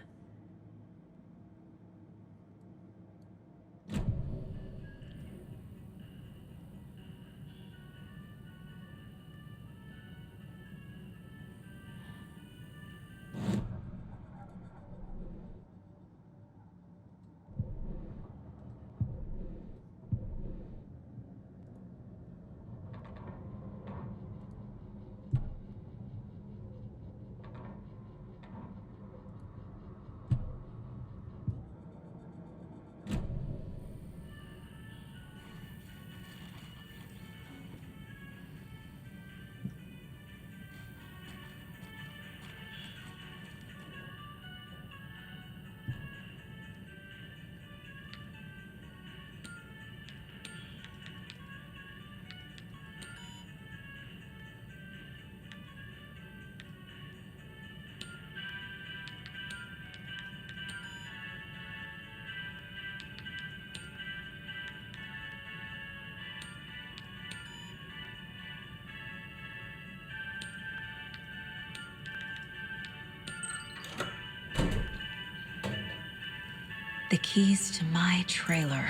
The keys to my trailer.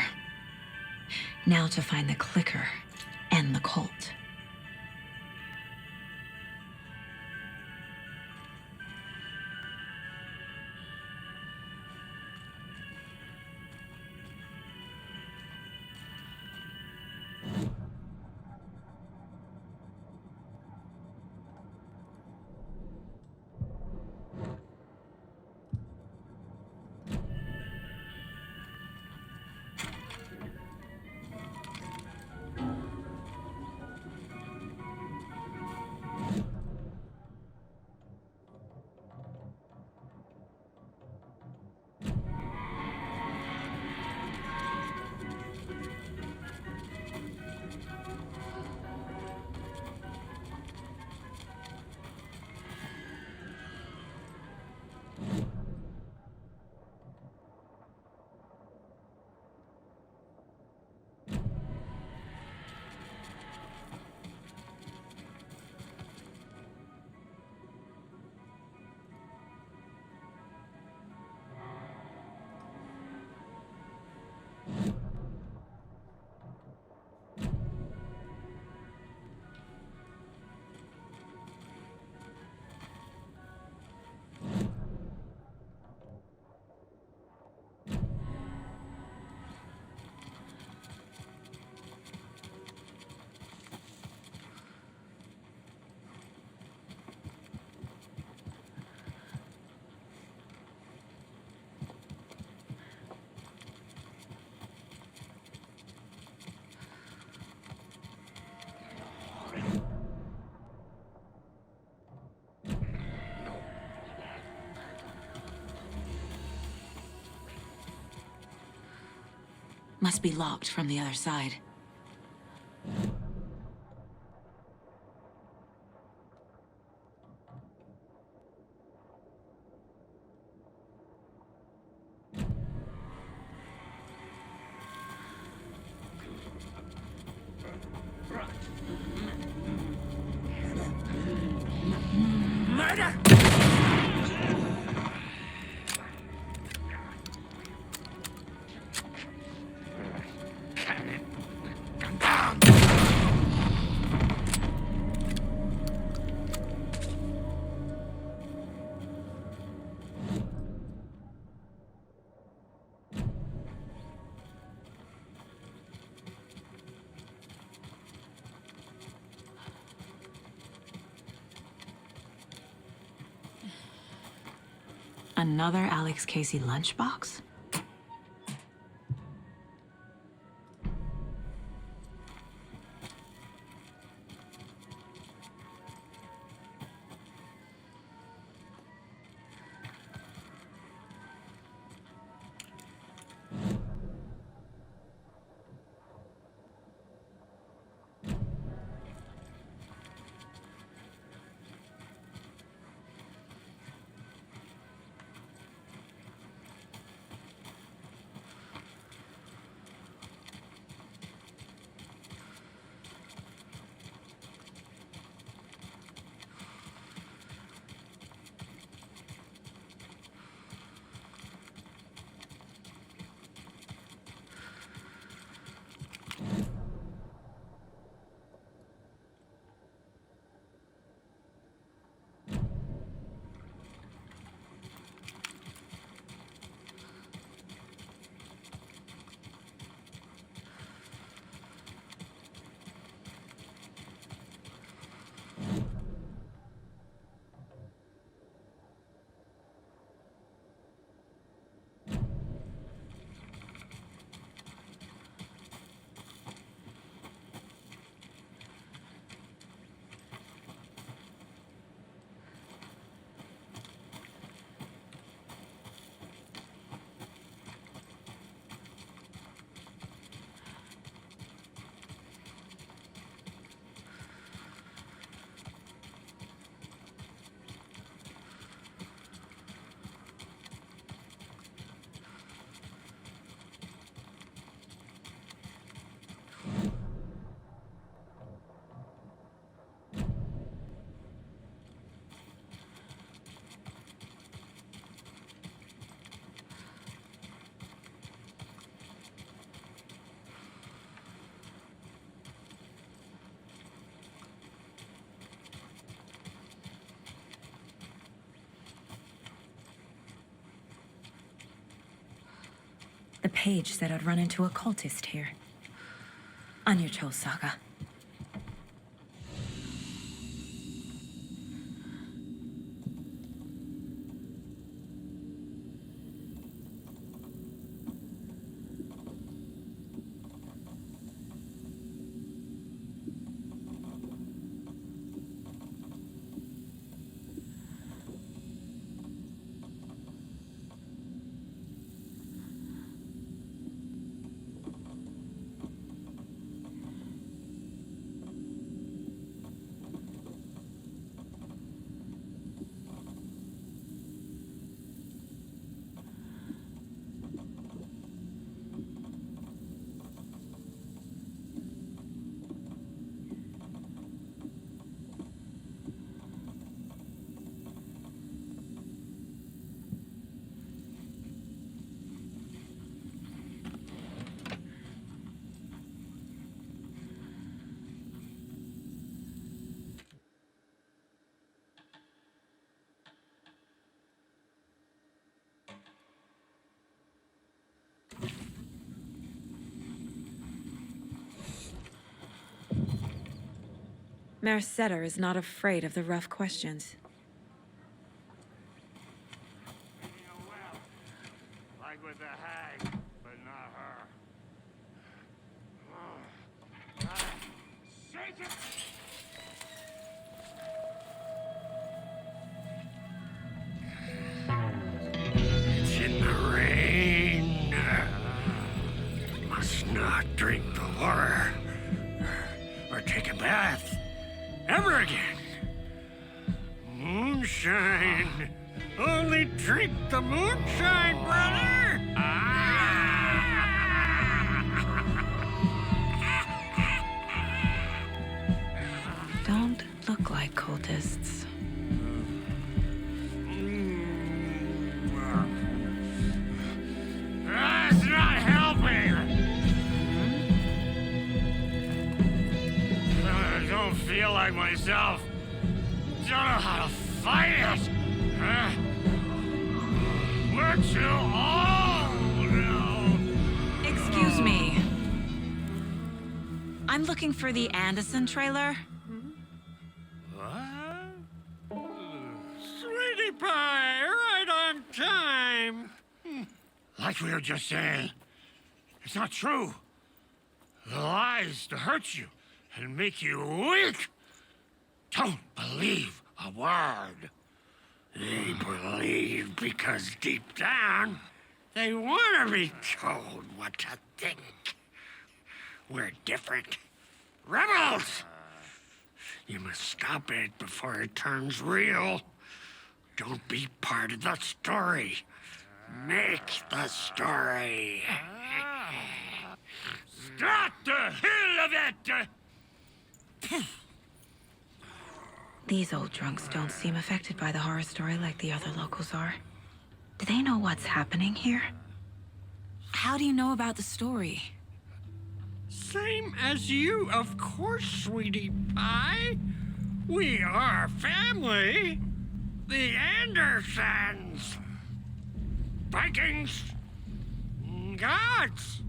Now to find the clicker and the Colt. Must be locked from the other side. Another Alex Casey lunchbox? The page said I'd run into a cultist here. On your Cho saga. Mercetter is not afraid of the rough questions. Like with the hag, but not her. Shake it! It's in the rain. Must shine, brother! Don't look like cultists. That's not helping! I don't feel like myself. Don't know how to fight it. We're too old now. Excuse me. I'm looking for the Anderson trailer. Sweetie pie, right on time. Like we were just saying, it's not true. The lies to hurt you and make you weak. Don't believe a word. They believe because deep down, they want to be told what to think. We're different. Rebels! You must stop it before it turns real. Don't be part of the story. Make the story. Start the hell of it! These old drunks don't seem affected by the horror story like the other locals are. Do they know what's happening here? How do you know about the story? Same as you, of course, sweetie pie. We are family. The Andersons. Vikings. Gods.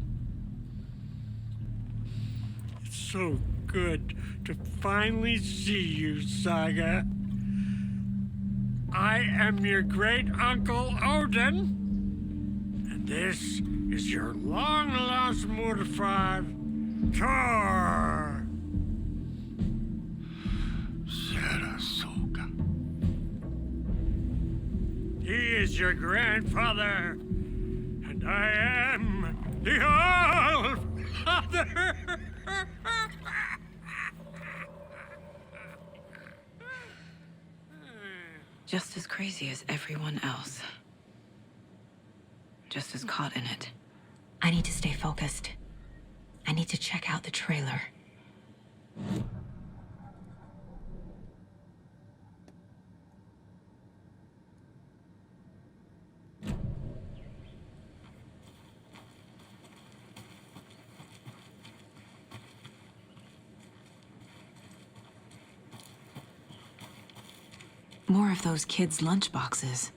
It's so good to finally see you, Saga. I am your great uncle Odin, and this is your long-lost mortified Tor. Sarasota. He is your grandfather, and I am the All-Father. Just as crazy as everyone else. Just as caught in it. I need to stay focused. I need to check out the trailer. More of those kids' lunchboxes.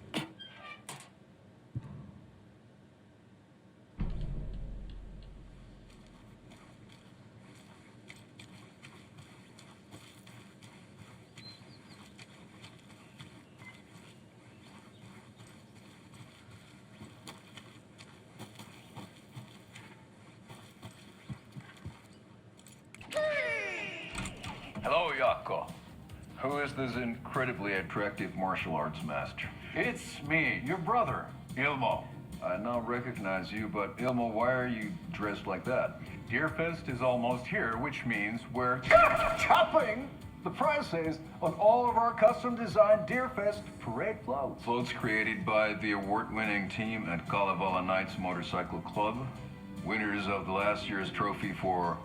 Hello, Jaakko. Who is this incredibly attractive martial arts master? It's me, your brother, Ilmo. I now recognize you, but Ilmo, why are you dressed like that? Deerfest is almost here, which means we're chopping the prices on all of our custom-designed Deerfest parade floats. Floats created by the award-winning team at Kalevala Knights Motorcycle Club, winners of the last year's trophy for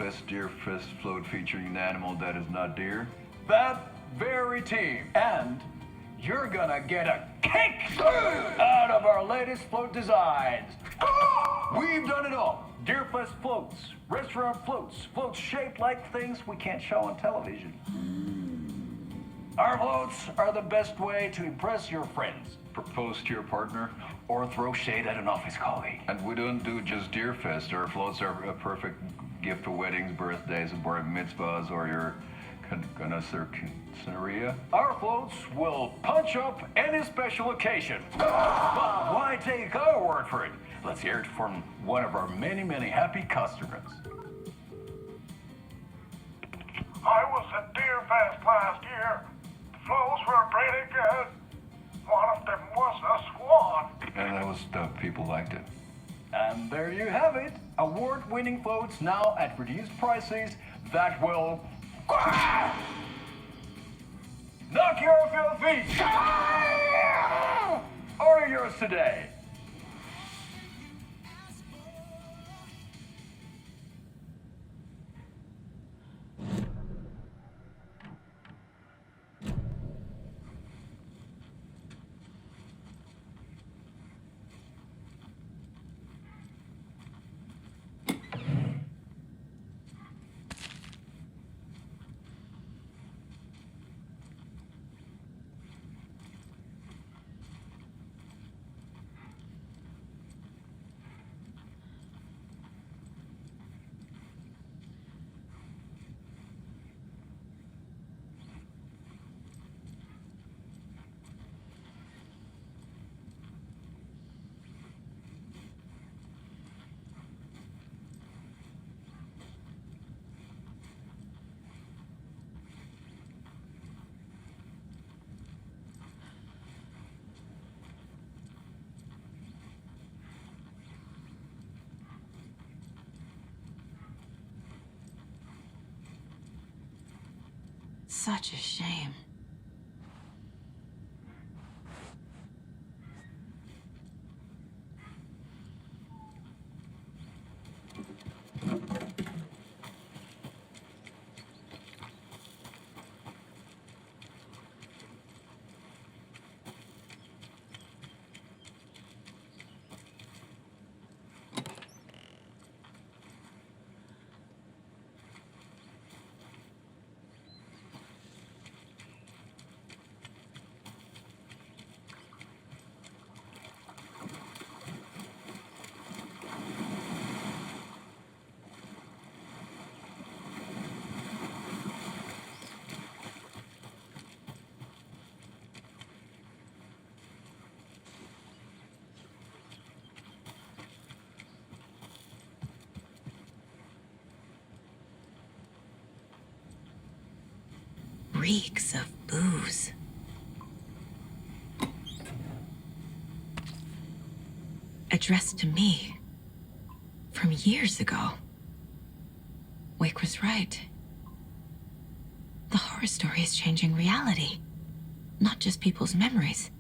Best Deerfest float featuring an animal that is not deer. That very team. And you're gonna get a kick out of our latest float designs. We've done it all. Deerfest floats, restaurant floats, floats shaped like things we can't show on television. Our floats are the best way to impress your friends, propose to your partner, or throw shade at an office colleague. And we don't do just Deerfest. Our floats are a perfect gift for weddings, birthdays, bar mitzvahs, or your scenario. Our floats will punch up any special occasion. But why take our word for it? Let's hear it from one of our many, many happy customers. I was at Deerfest last year. The flows were pretty good. One of them was a swan. And those people liked it. And there you have it. Award-winning floats now at reduced prices that will knock you off your feet. Order yours today. Such a shame. Reeks of booze. Addressed to me from years ago. Wake was right. The horror story is changing reality, not just people's memories.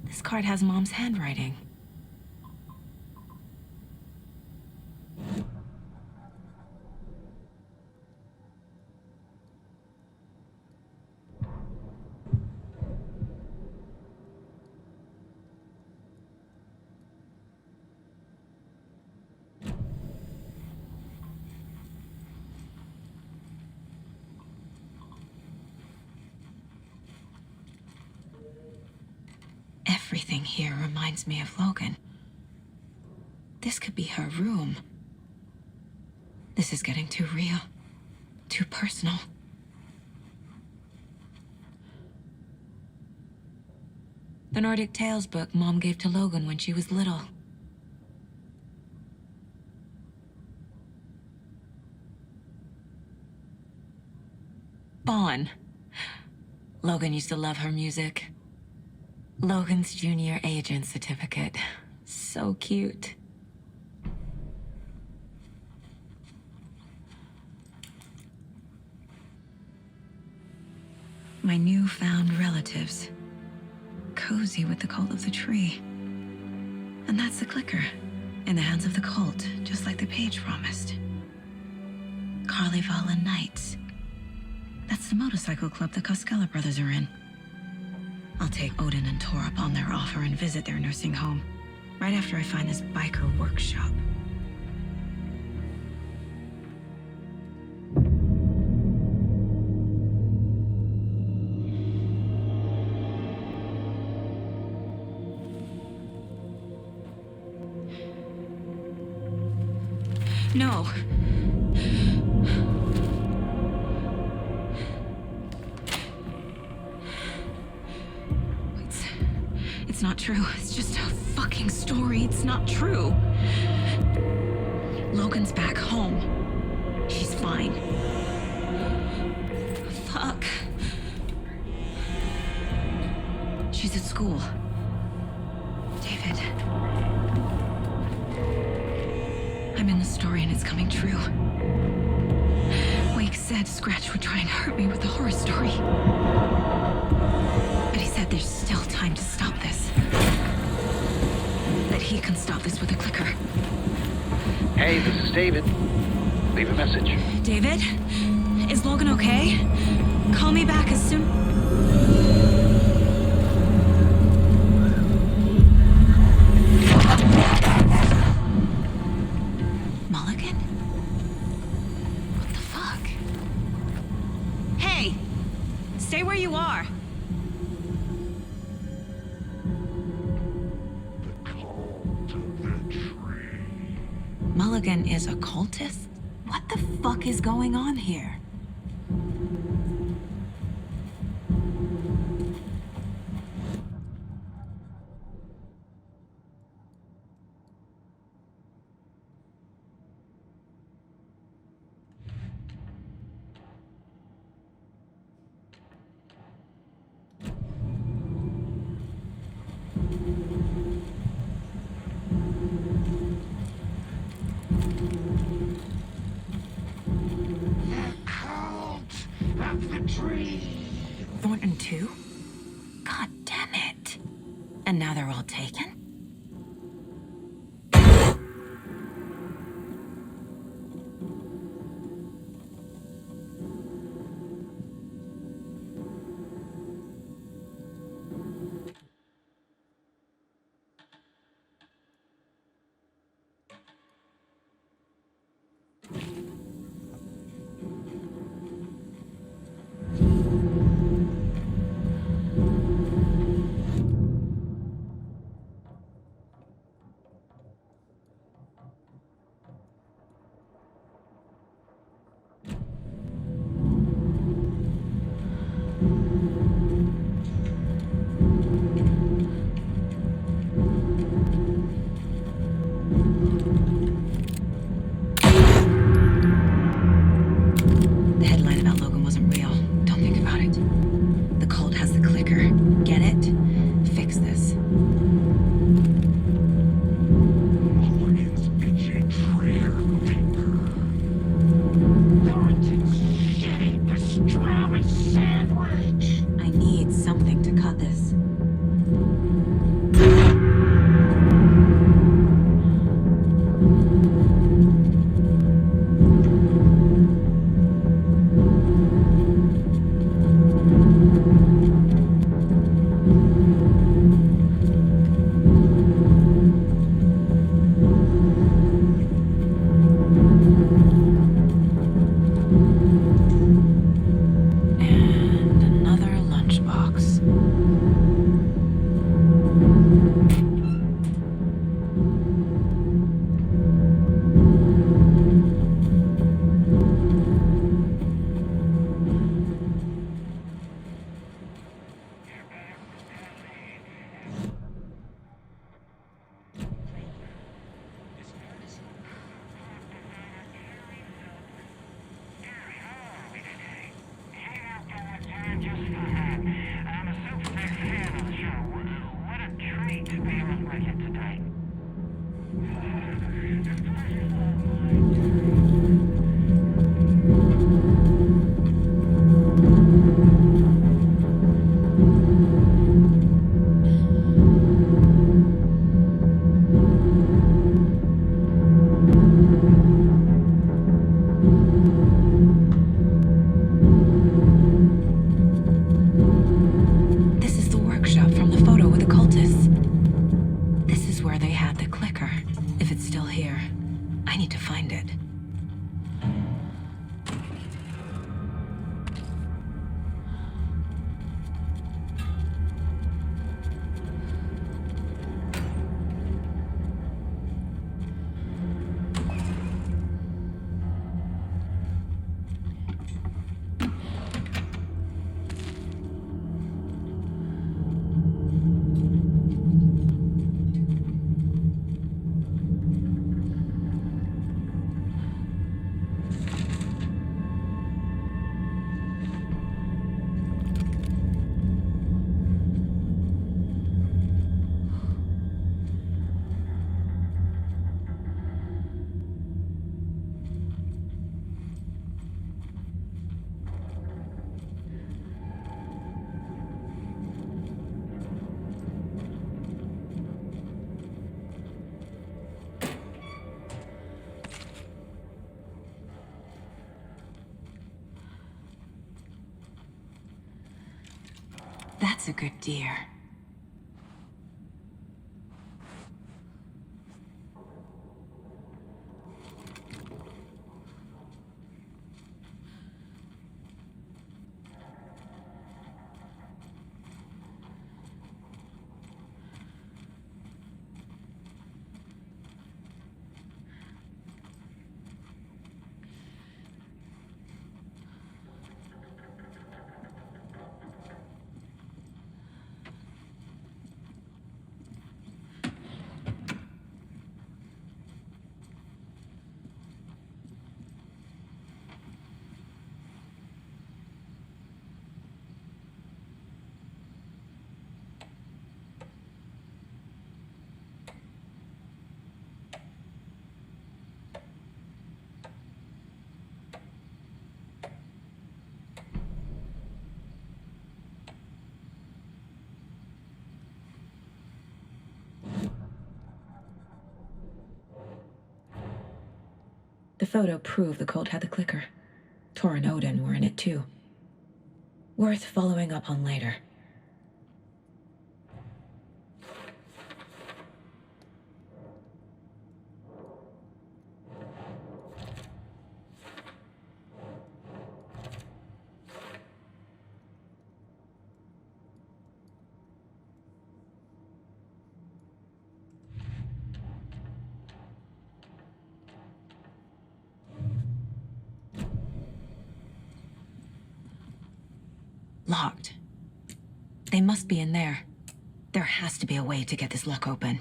This card has Mom's handwriting. Everything here reminds me of Logan. This could be her room. This is getting too real, too personal. The Nordic Tales book Mom gave to Logan when she was little. Bon. Logan used to love her music. Logan's junior agent certificate. So cute. My newfound relatives. Cozy with the cult of the tree. And that's the clicker. In the hands of the cult, just like the page promised. Carnival Knights. That's the motorcycle club the Koskela brothers are in. I'll take Odin and Tor up on their offer and visit their nursing home, right after I find this biker workshop. No. It's not true. It's just a fucking story. It's not true. Logan's back home. She's fine. Fuck. She's at school. David. I'm in the story and it's coming true. said Scratch would try and hurt me with a horror story. But he said there's still time to stop this. That he can stop this with a clicker. Hey, this is David. Leave a message. David? Is Logan okay? Call me back as soon... Mulligan? What the fuck? Hey! Stay where you are! Mulligan is a cultist? What the fuck is going on here? Thornton too? God damn it. And now they're all taken? The headline about Logan wasn't real. Don't think about it. The cult has the clicker. Get it? Fix this. I need something to cut this. And another lunchbox. That's a good deer. The photo proved the cult had the clicker. Tor and Odin were in it too. Worth following up on later. Locked. They must be in there. There has to be a way to get this lock open.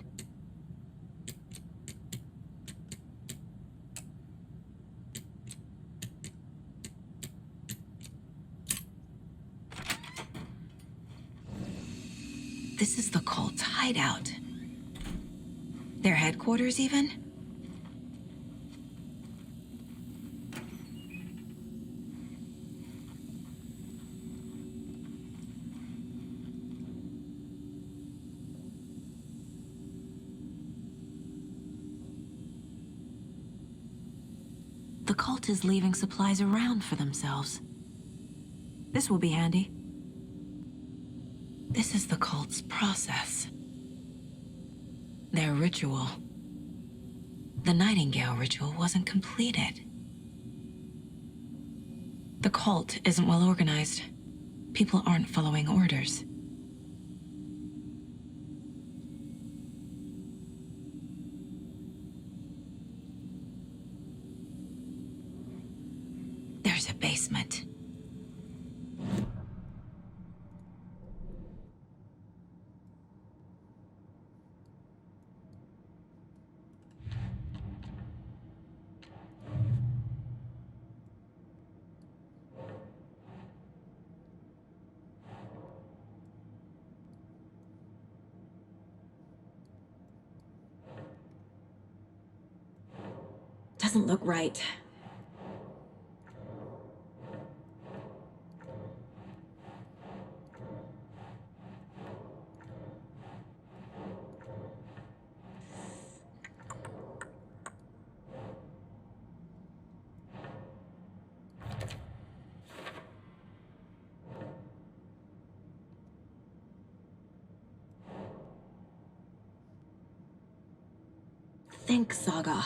This is the cult's hideout. Their headquarters, even? The cult is leaving supplies around for themselves. This will be handy. This is the cult's process. Their ritual. The Nightingale ritual wasn't completed. The cult isn't well organized. People aren't following orders. There's a basement. Doesn't look right. Think, Saga.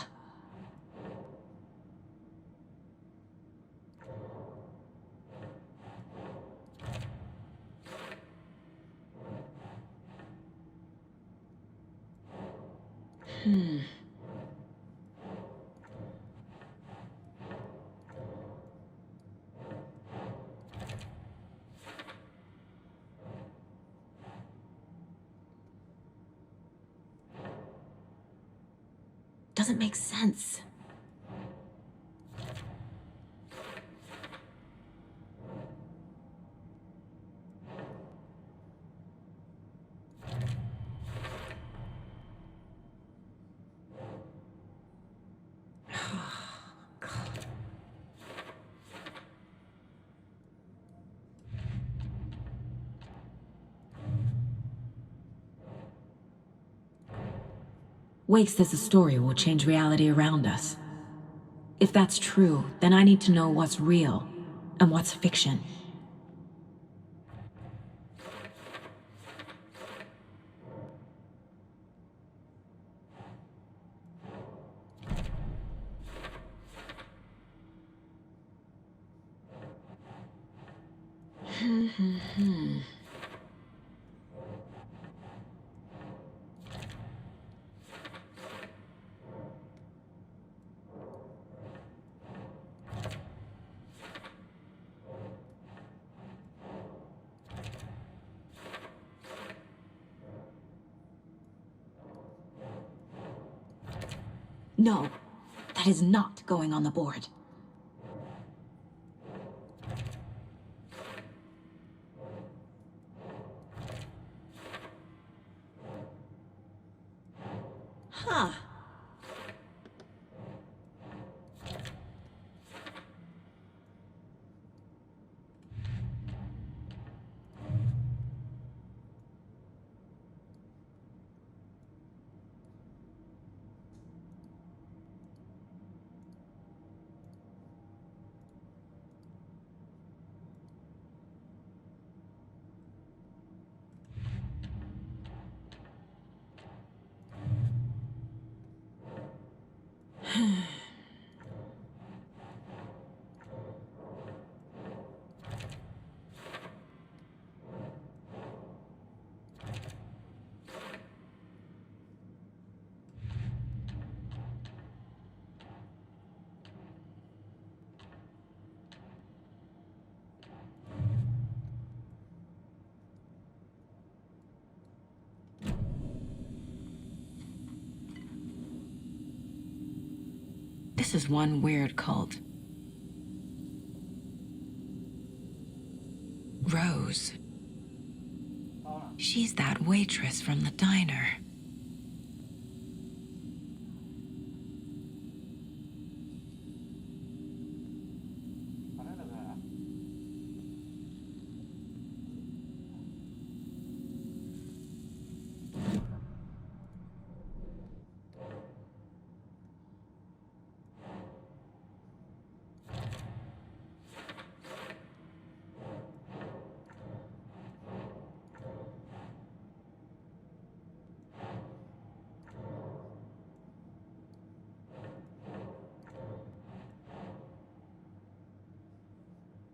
Doesn't make sense. Wake says the story will change reality around us. If that's true, then I need to know what's real and what's fiction. No, that is not going on the board. Huh. This is one weird cult. Rose. She's that waitress from the diner.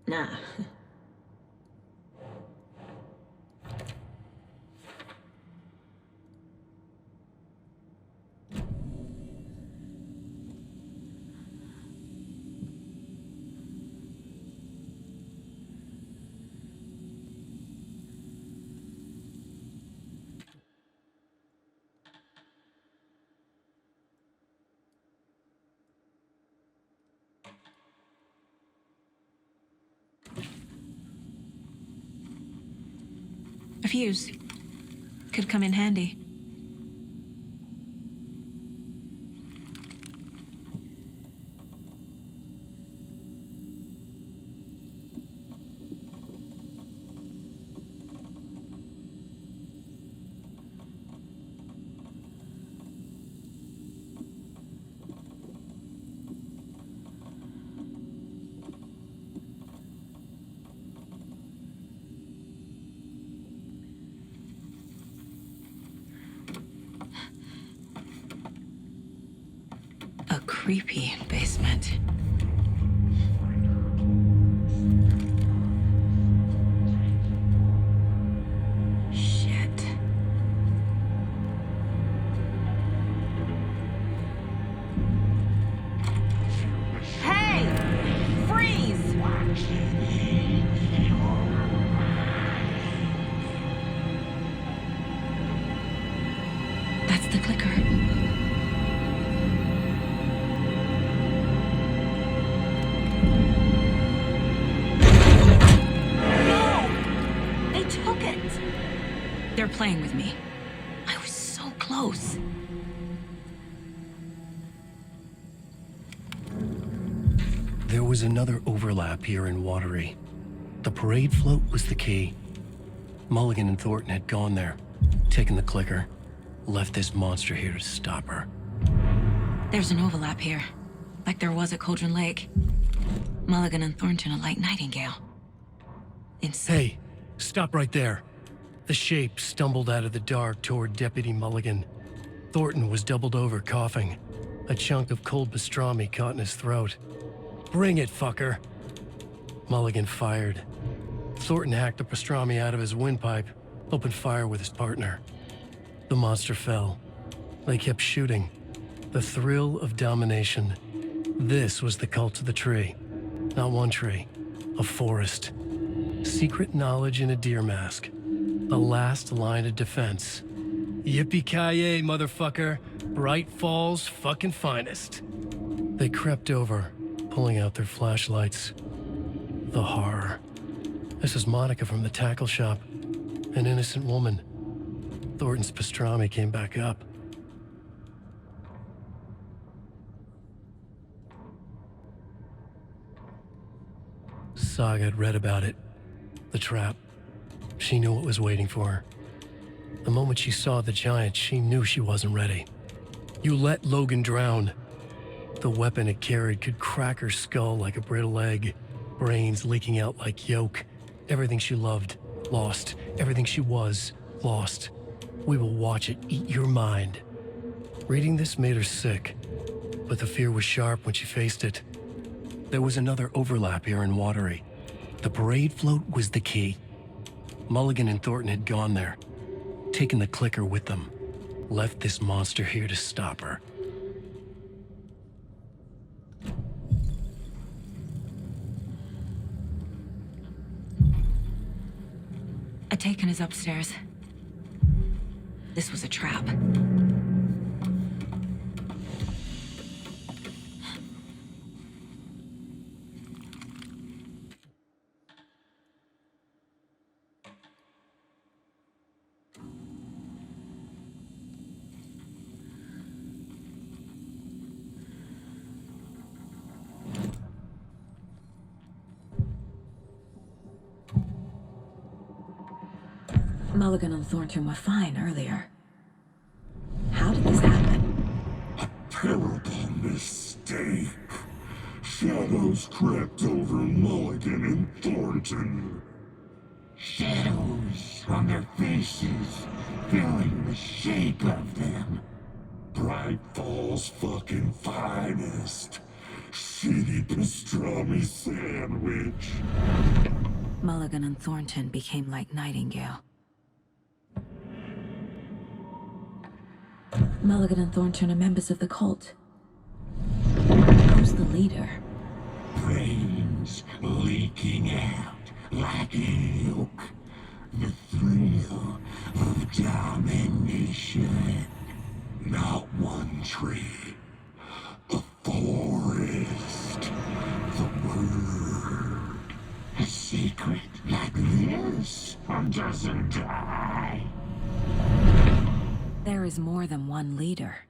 Nah. A fuse. Could come in handy. Creepy basement. Shit. Hey! Freeze! That's the clicker. They're playing with me. I was so close. There was another overlap here in Watery. The parade float was the key. Mulligan and Thornton had gone there, taken the clicker, left this monster here to stop her. There's an overlap here, like there was at Cauldron Lake. Mulligan and Thornton are like Nightingale. Hey, stop right there. The shape stumbled out of the dark toward Deputy Mulligan. Thornton was doubled over, coughing. A chunk of cold pastrami caught in his throat. Bring it, fucker. Mulligan fired. Thornton hacked the pastrami out of his windpipe, opened fire with his partner. The monster fell. They kept shooting. The thrill of domination. This was the cult of the tree. Not one tree, a forest. Secret knowledge in a deer mask. The last line of defense. Yippee-ki-yay, motherfucker. Bright Falls' fucking finest. They crept over, pulling out their flashlights. The horror. This is Monica from the tackle shop. An innocent woman. Thornton's pastrami came back up. Saga had read about it. The trap. She knew what was waiting for her. The moment she saw the giant, she knew she wasn't ready. You let Logan drown. The weapon it carried could crack her skull like a brittle egg. Brains leaking out like yolk. Everything she loved, lost. Everything she was, lost. We will watch it eat your mind. Reading this made her sick, but the fear was sharp when she faced it. There was another overlap here in Watery. The parade float was the key. Mulligan and Thornton had gone there, taken the clicker with them, left this monster here to stop her. Ataken is upstairs. This was a trap. Mulligan and Thornton were fine earlier. How did this happen? A terrible mistake. Shadows crept over Mulligan and Thornton. Shadows on their faces, filling the shape of them. Bright Falls' fucking finest. Shitty pastrami sandwich. Mulligan and Thornton became like Nightingale. Mulligan and Thornton are members of the cult. Who's the leader? Brains leaking out like milk. The thrill of domination. Not one tree. A forest. The word. A secret like this doesn't die. There is more than one leader.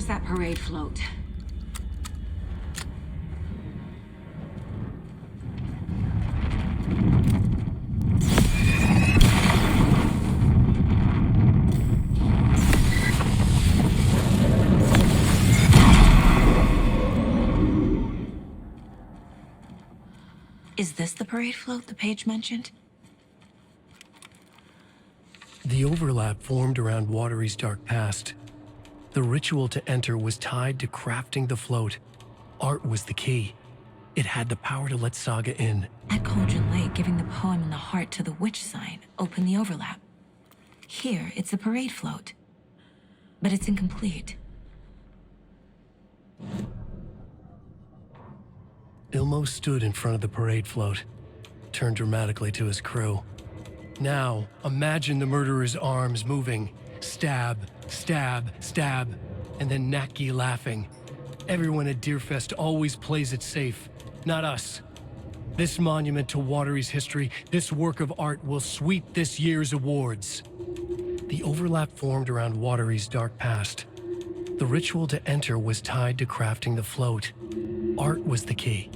That parade float. Is this the parade float the page mentioned? The overlap formed around Watery's dark past. The ritual to enter was tied to crafting the float. Art was the key. It had the power to let Saga in. At Cauldron Lake, giving the poem in the heart to the witch sign opened the overlap. Here, it's the parade float. But it's incomplete. Ilmo stood in front of the parade float, turned dramatically to his crew. Now, imagine the murderer's arms moving. Stab, stab, stab, and then Naki laughing. Everyone at Deerfest always plays it safe, not us. This monument to Watery's history, this work of art will sweep this year's awards. The overlap formed around Watery's dark past. The ritual to enter was tied to crafting the float. Art was the key.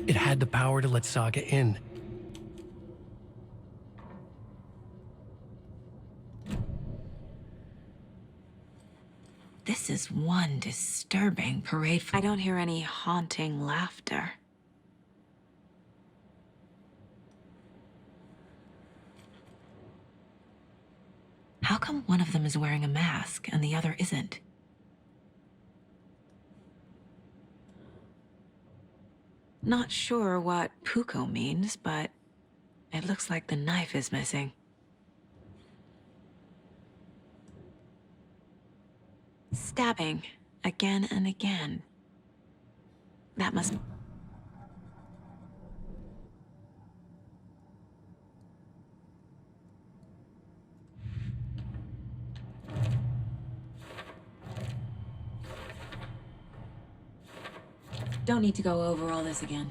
It had the power to let Saga in. This is one disturbing parade. I don't hear any haunting laughter. How come one of them is wearing a mask and the other isn't? Not sure what Puko means, but it looks like the knife is missing. Stabbing again and again. That must... Don't need to go over all this again.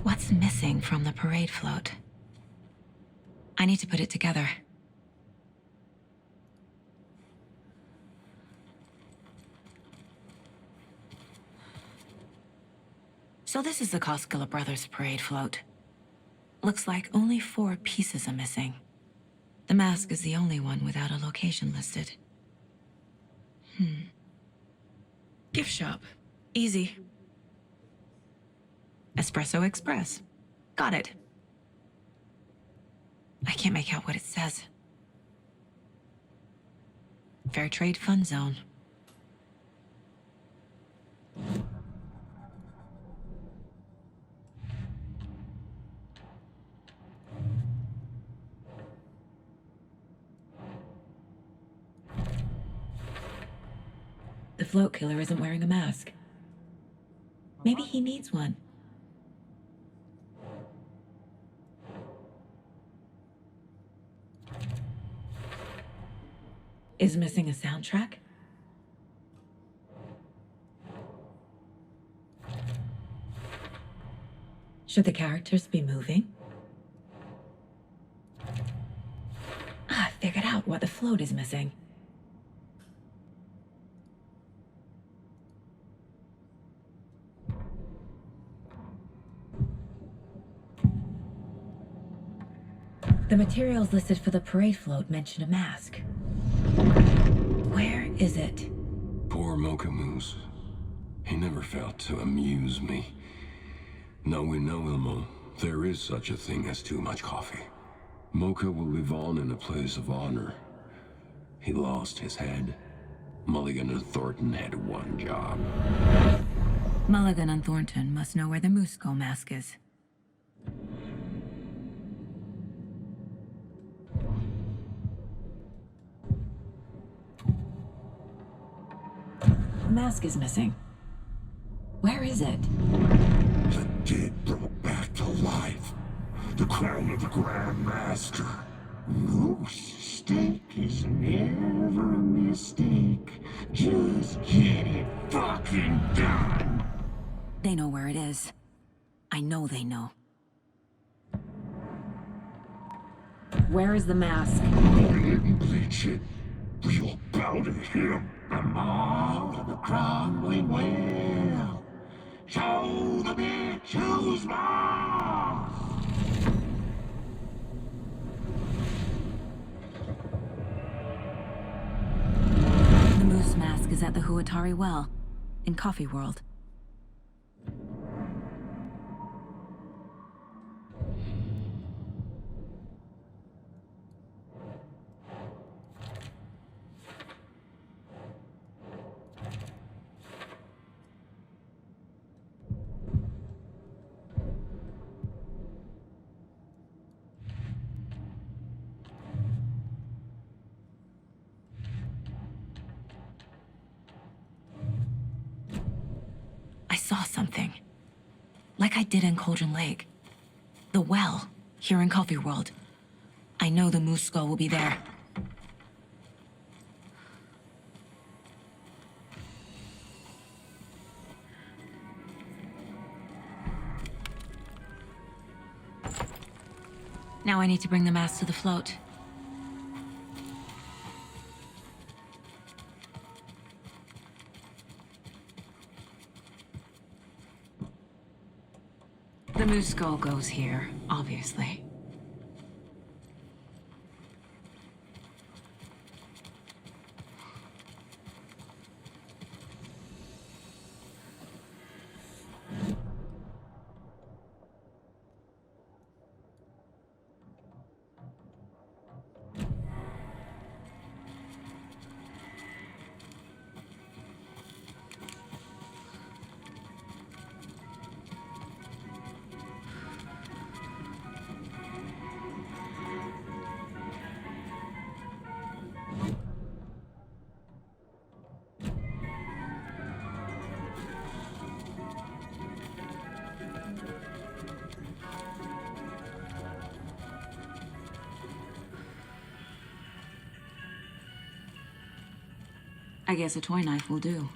What's missing from the parade float? I need to put it together. So this is the Koskela Brothers parade float. Looks like only 4 pieces are missing. The mask is the only one without a location listed. Gift shop. Easy. Espresso Express. Got it. I can't make out what it says. Fair Trade Fun Zone. The float killer isn't wearing a mask. Maybe he needs one. Is missing a soundtrack? Should the characters be moving? I figured out what the float is missing. The materials listed for the parade float mention a mask. Where is it? Poor Mocha Moose. He never failed to amuse me. Now we know, Ilmo, there is such a thing as too much coffee. Mocha will live on in a place of honor. He lost his head. Mulligan and Thornton had one job. Mulligan and Thornton must know where the Musco mask is. The mask is missing. Where is it? The dead brought back to life. The crown of the Grand Master. Moose steak is never a mistake. Just get it fucking done. They know where it is. I know they know. Where is the mask? We didn't bleach it. We'll bow to him. The maw of the crumbling well. Show the bitch who's boss. The moose mask is at the Huatari well. in Coffee World. I saw something. Like I did in Cauldron Lake. The well, here in Coffee World. I know the moose skull will be there. Now I need to bring the mask to the float. The moose skull goes here, obviously. I guess a toy knife will do.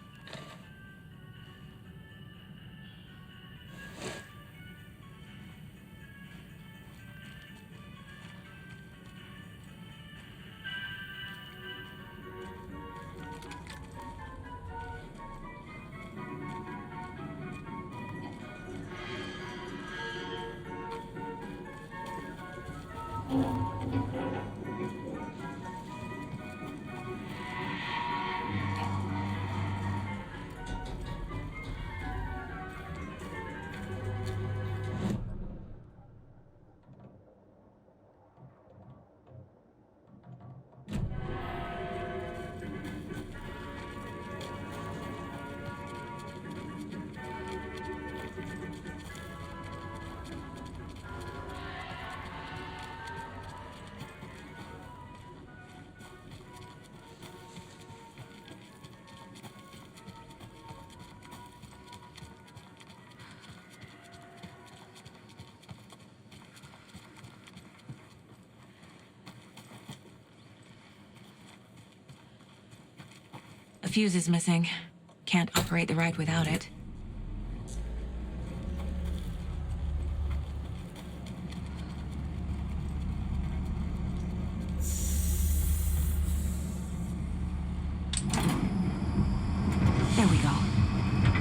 A fuse is missing. Can't operate the ride without it. There we go.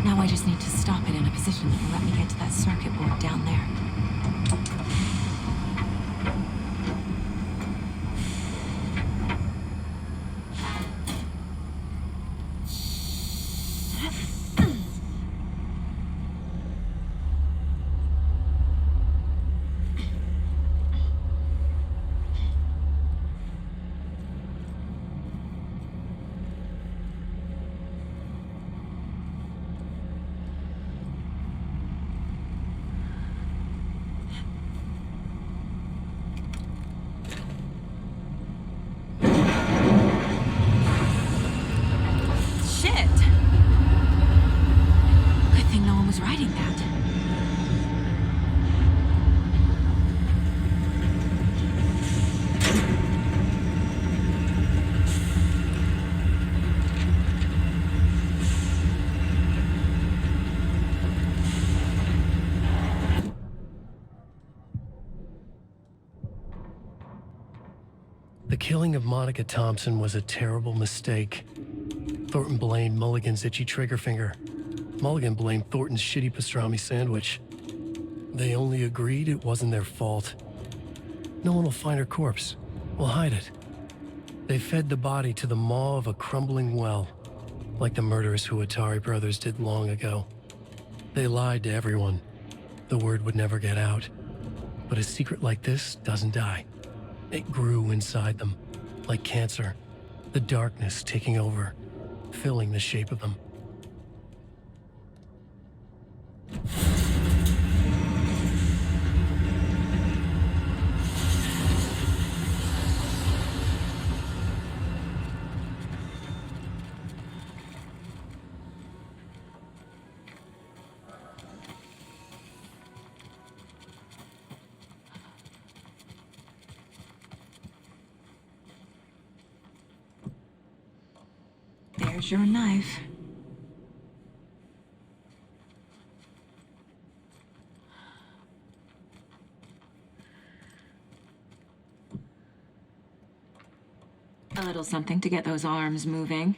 Now I just need to stop it in a position that will let me get to that circuit board down there. The killing of Monica Thompson was a terrible mistake. Thornton blamed Mulligan's itchy trigger finger. Mulligan blamed Thornton's shitty pastrami sandwich. They only agreed it wasn't their fault. No one will find her corpse. We'll hide it. They fed the body to the maw of a crumbling well. like the murderous Huatari brothers did long ago. They lied to everyone. The word would never get out. But a secret like this doesn't die. It grew inside them, like cancer, the darkness taking over, filling the shape of them. There's your knife. A little something to get those arms moving.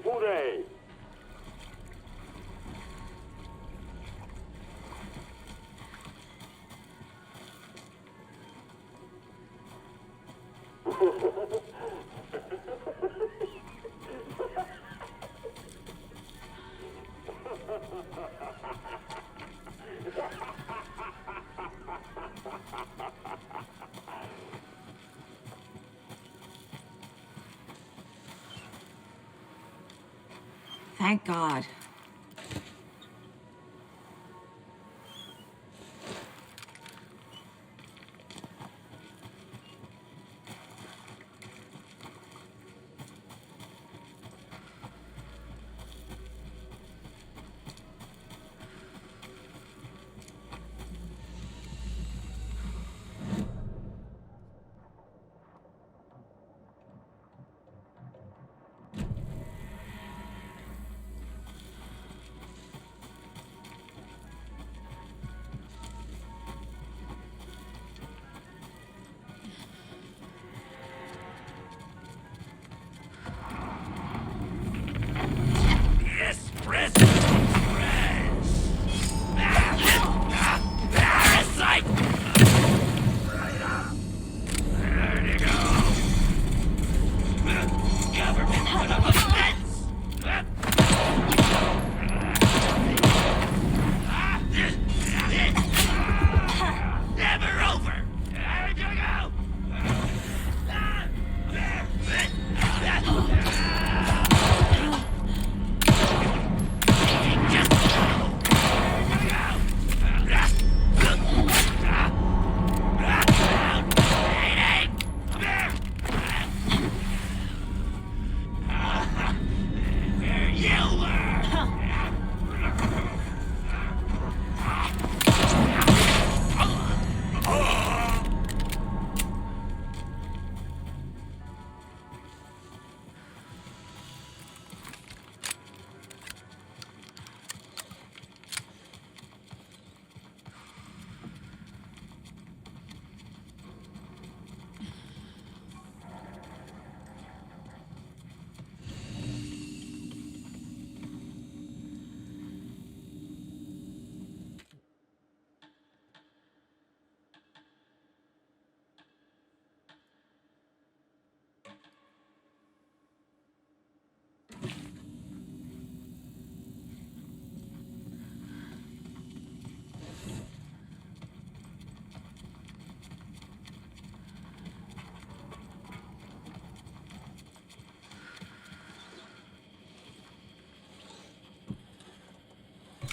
Hooray! Thank God.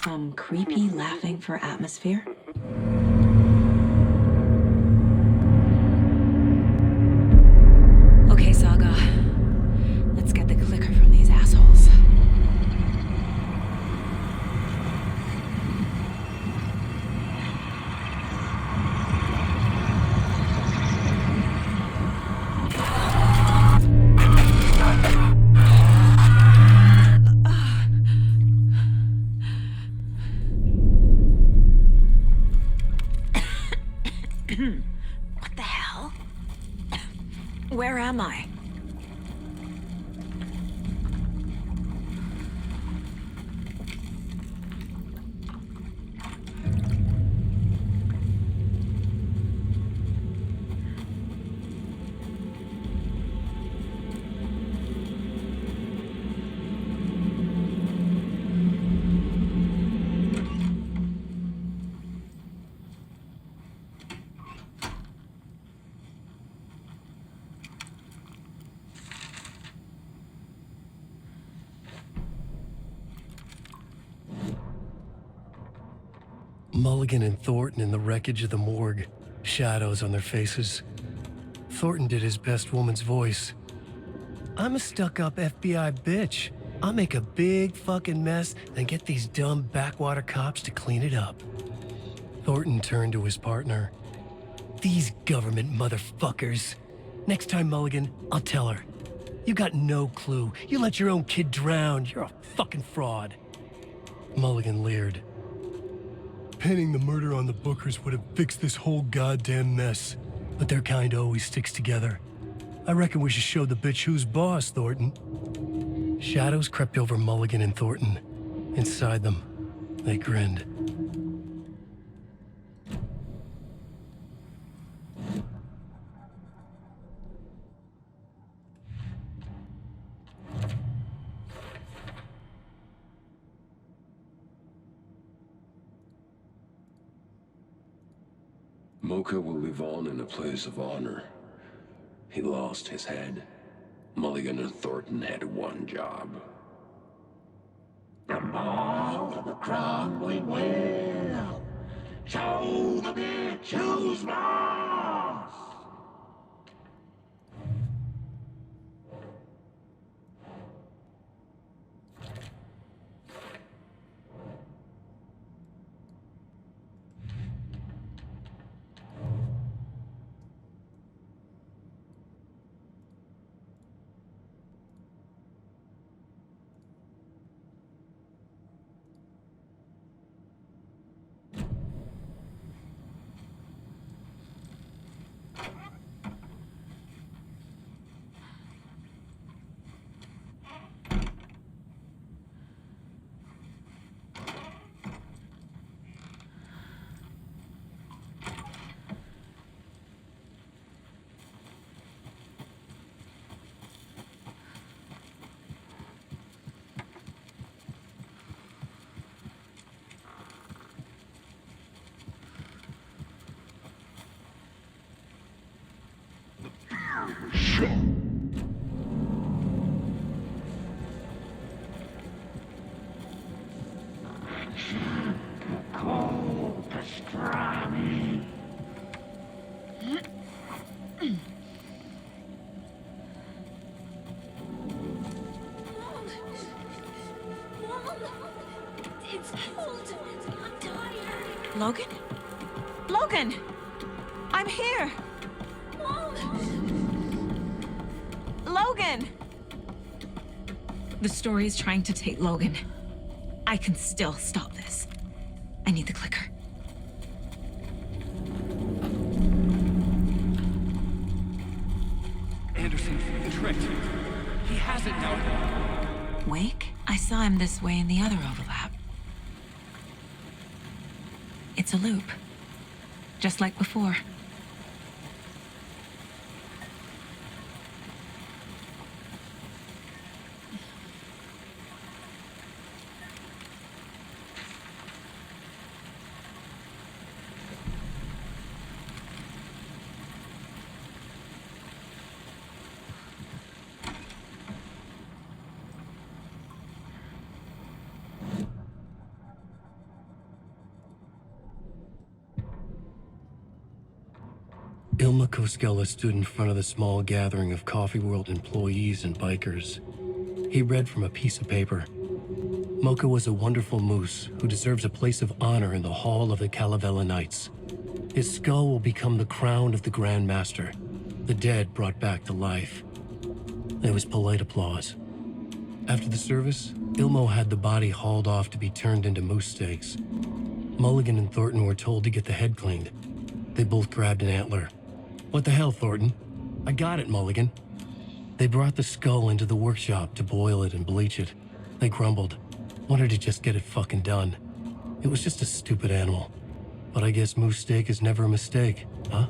Some creepy laughing for atmosphere. Okay, Saga. Let's get the clicker from these assholes. What the hell? Where am I? Mulligan and Thornton in the wreckage of the morgue, shadows on their faces. Thornton did his best woman's voice. I'm a stuck-up FBI bitch. I'll make a big fucking mess, then get these dumb backwater cops to clean it up. Thornton turned to his partner. These government motherfuckers. Next time, Mulligan, I'll tell her. You got no clue. You let your own kid drown. You're a fucking fraud. Mulligan leered. Pinning the murder on the Bookers would have fixed this whole goddamn mess. But their kind always sticks together. I reckon we should show the bitch who's boss, Thornton. Shadows crept over Mulligan and Thornton. Inside them, they grinned. Mocha will live on in a place of honor. He lost his head. Mulligan and Thornton had one job. The more of the crown we will. Show the bitch who's boss. Logan? Logan! I'm here! Logan! The story is trying to take Logan. I can still stop this. I need the clicker. Anderson, tricked. He has it now. Wake? I saw him this way in the other overlap. It's a loop. Just like before. Ilmo stood in front of the small gathering of Coffee World employees and bikers. He read from a piece of paper. Mocha was a wonderful moose who deserves a place of honor in the Hall of the Calavella Knights. His skull will become the crown of the Grand Master, the dead brought back to life. There was polite applause. After the service, Ilmo had the body hauled off to be turned into moose steaks. Mulligan and Thornton were told to get the head cleaned. They both grabbed an antler. What the hell, Thornton? I got it, Mulligan. They brought the skull into the workshop to boil it and bleach it. They grumbled. Wanted to just get it fucking done. It was just a stupid animal. But I guess moose steak is never a mistake, huh?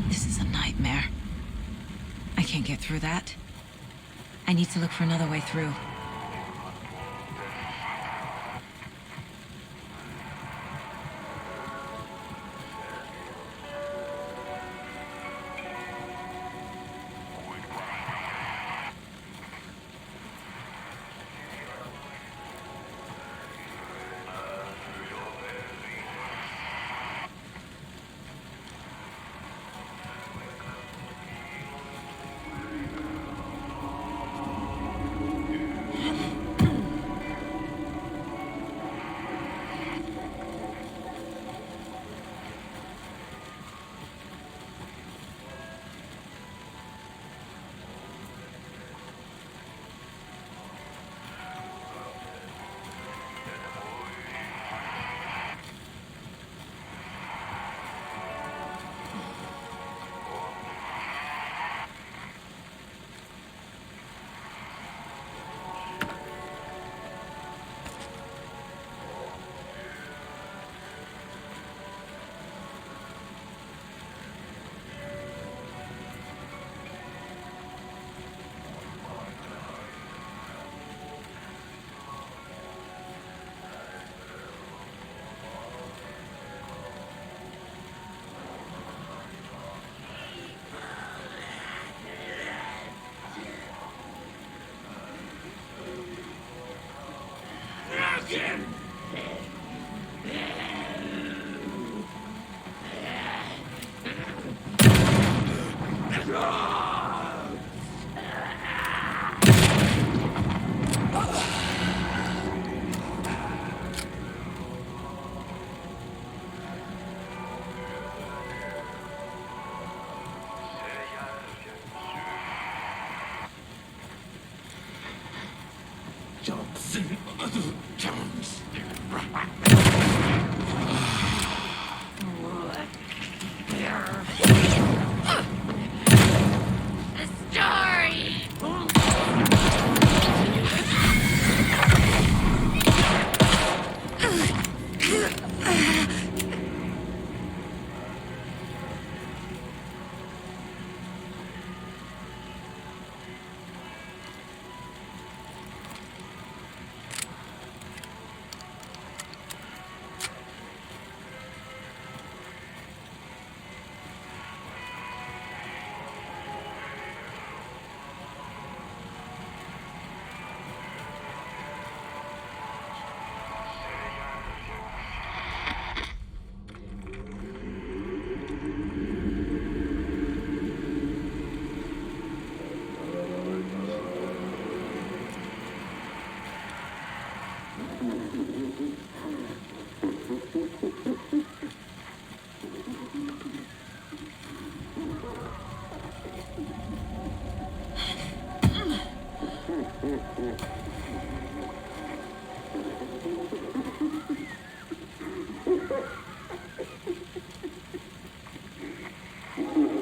This is a nightmare. I can't get through that. I need to look for another way through.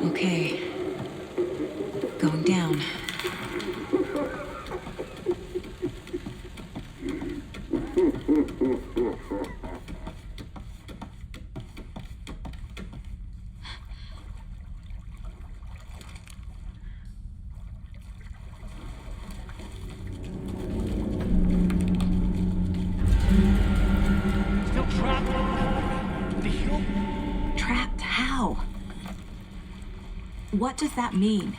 Okay. Going down. Still trapped? The hill? Trapped? How? What does that mean?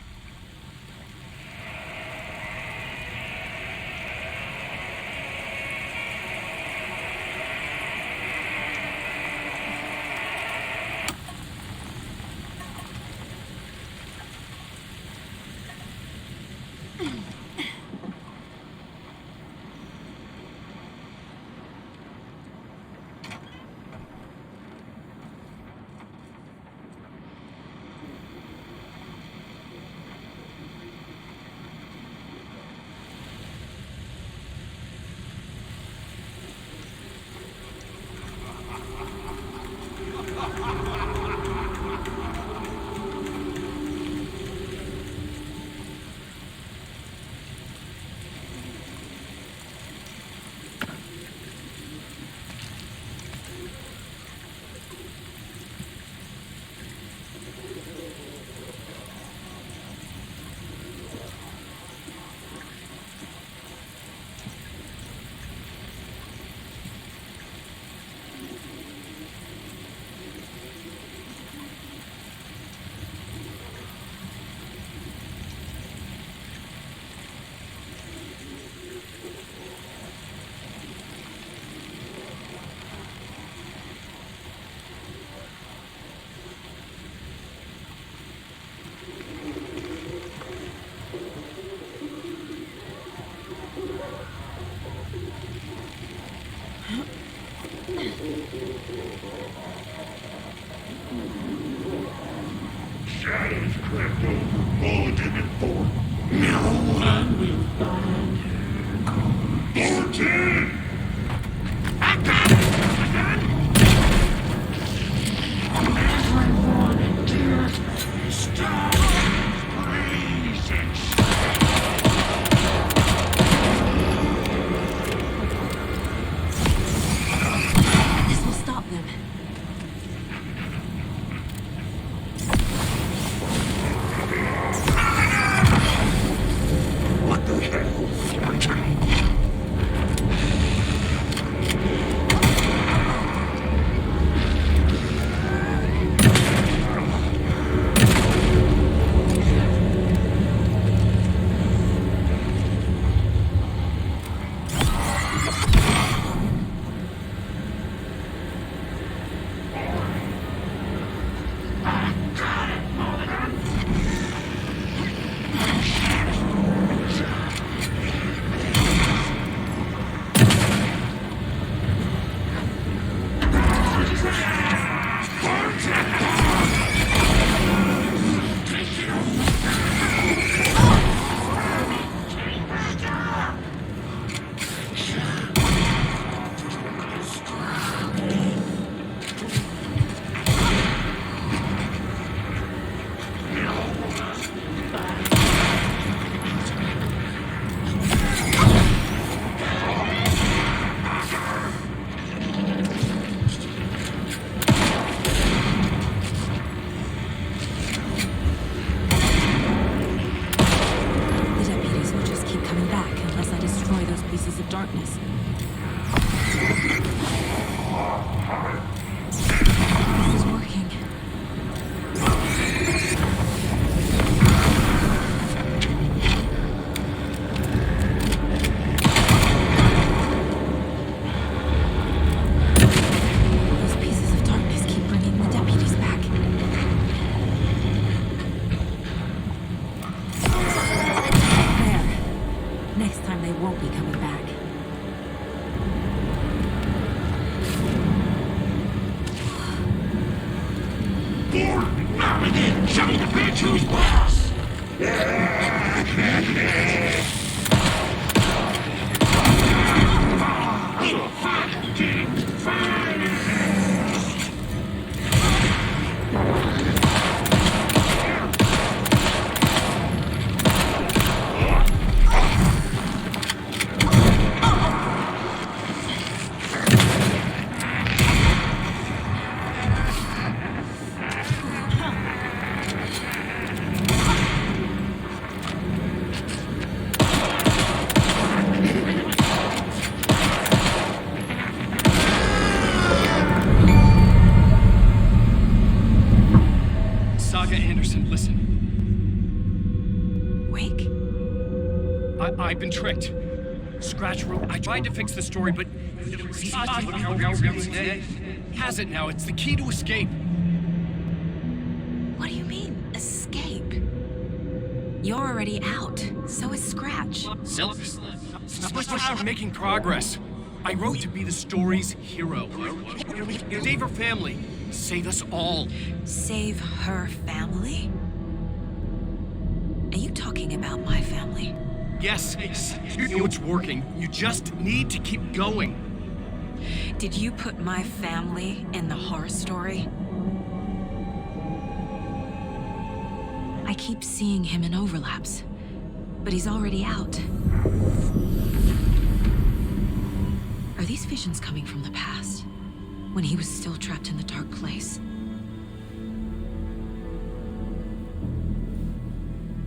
Shadows crept over Mulligan Thornton. No one will find her. Thornton! Everyone in Deerfest, stop! Please and This will stop them. what the hell, Thornton? The deputies will just keep coming back unless I destroy those pieces of darkness. This is working. Those pieces of darkness keep bringing the deputies back. There. Next time they won't be coming back. Thornton, now again, show the bitch who's boss! We'll find King's finest! Saga Anderson, listen. I've been tricked. Scratch wrote, I tried to fix the story, but he has it now. It's the key to escape. What do you mean, escape? You're already out. So is Scratch. We're making progress. I wrote to be the story's hero. Save her family. Save us all. Save her family? Are you talking about my family? Yes, you know it's working. You just need to keep going. Did you put my family in the horror story? I keep seeing him in overlaps, but he's already out. Are these visions coming from the past, when he was still trapped in the dark place?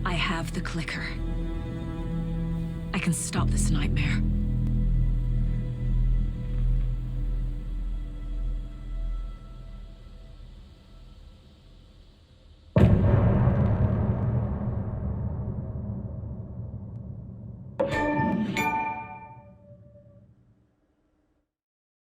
I have the clicker. I can stop this nightmare.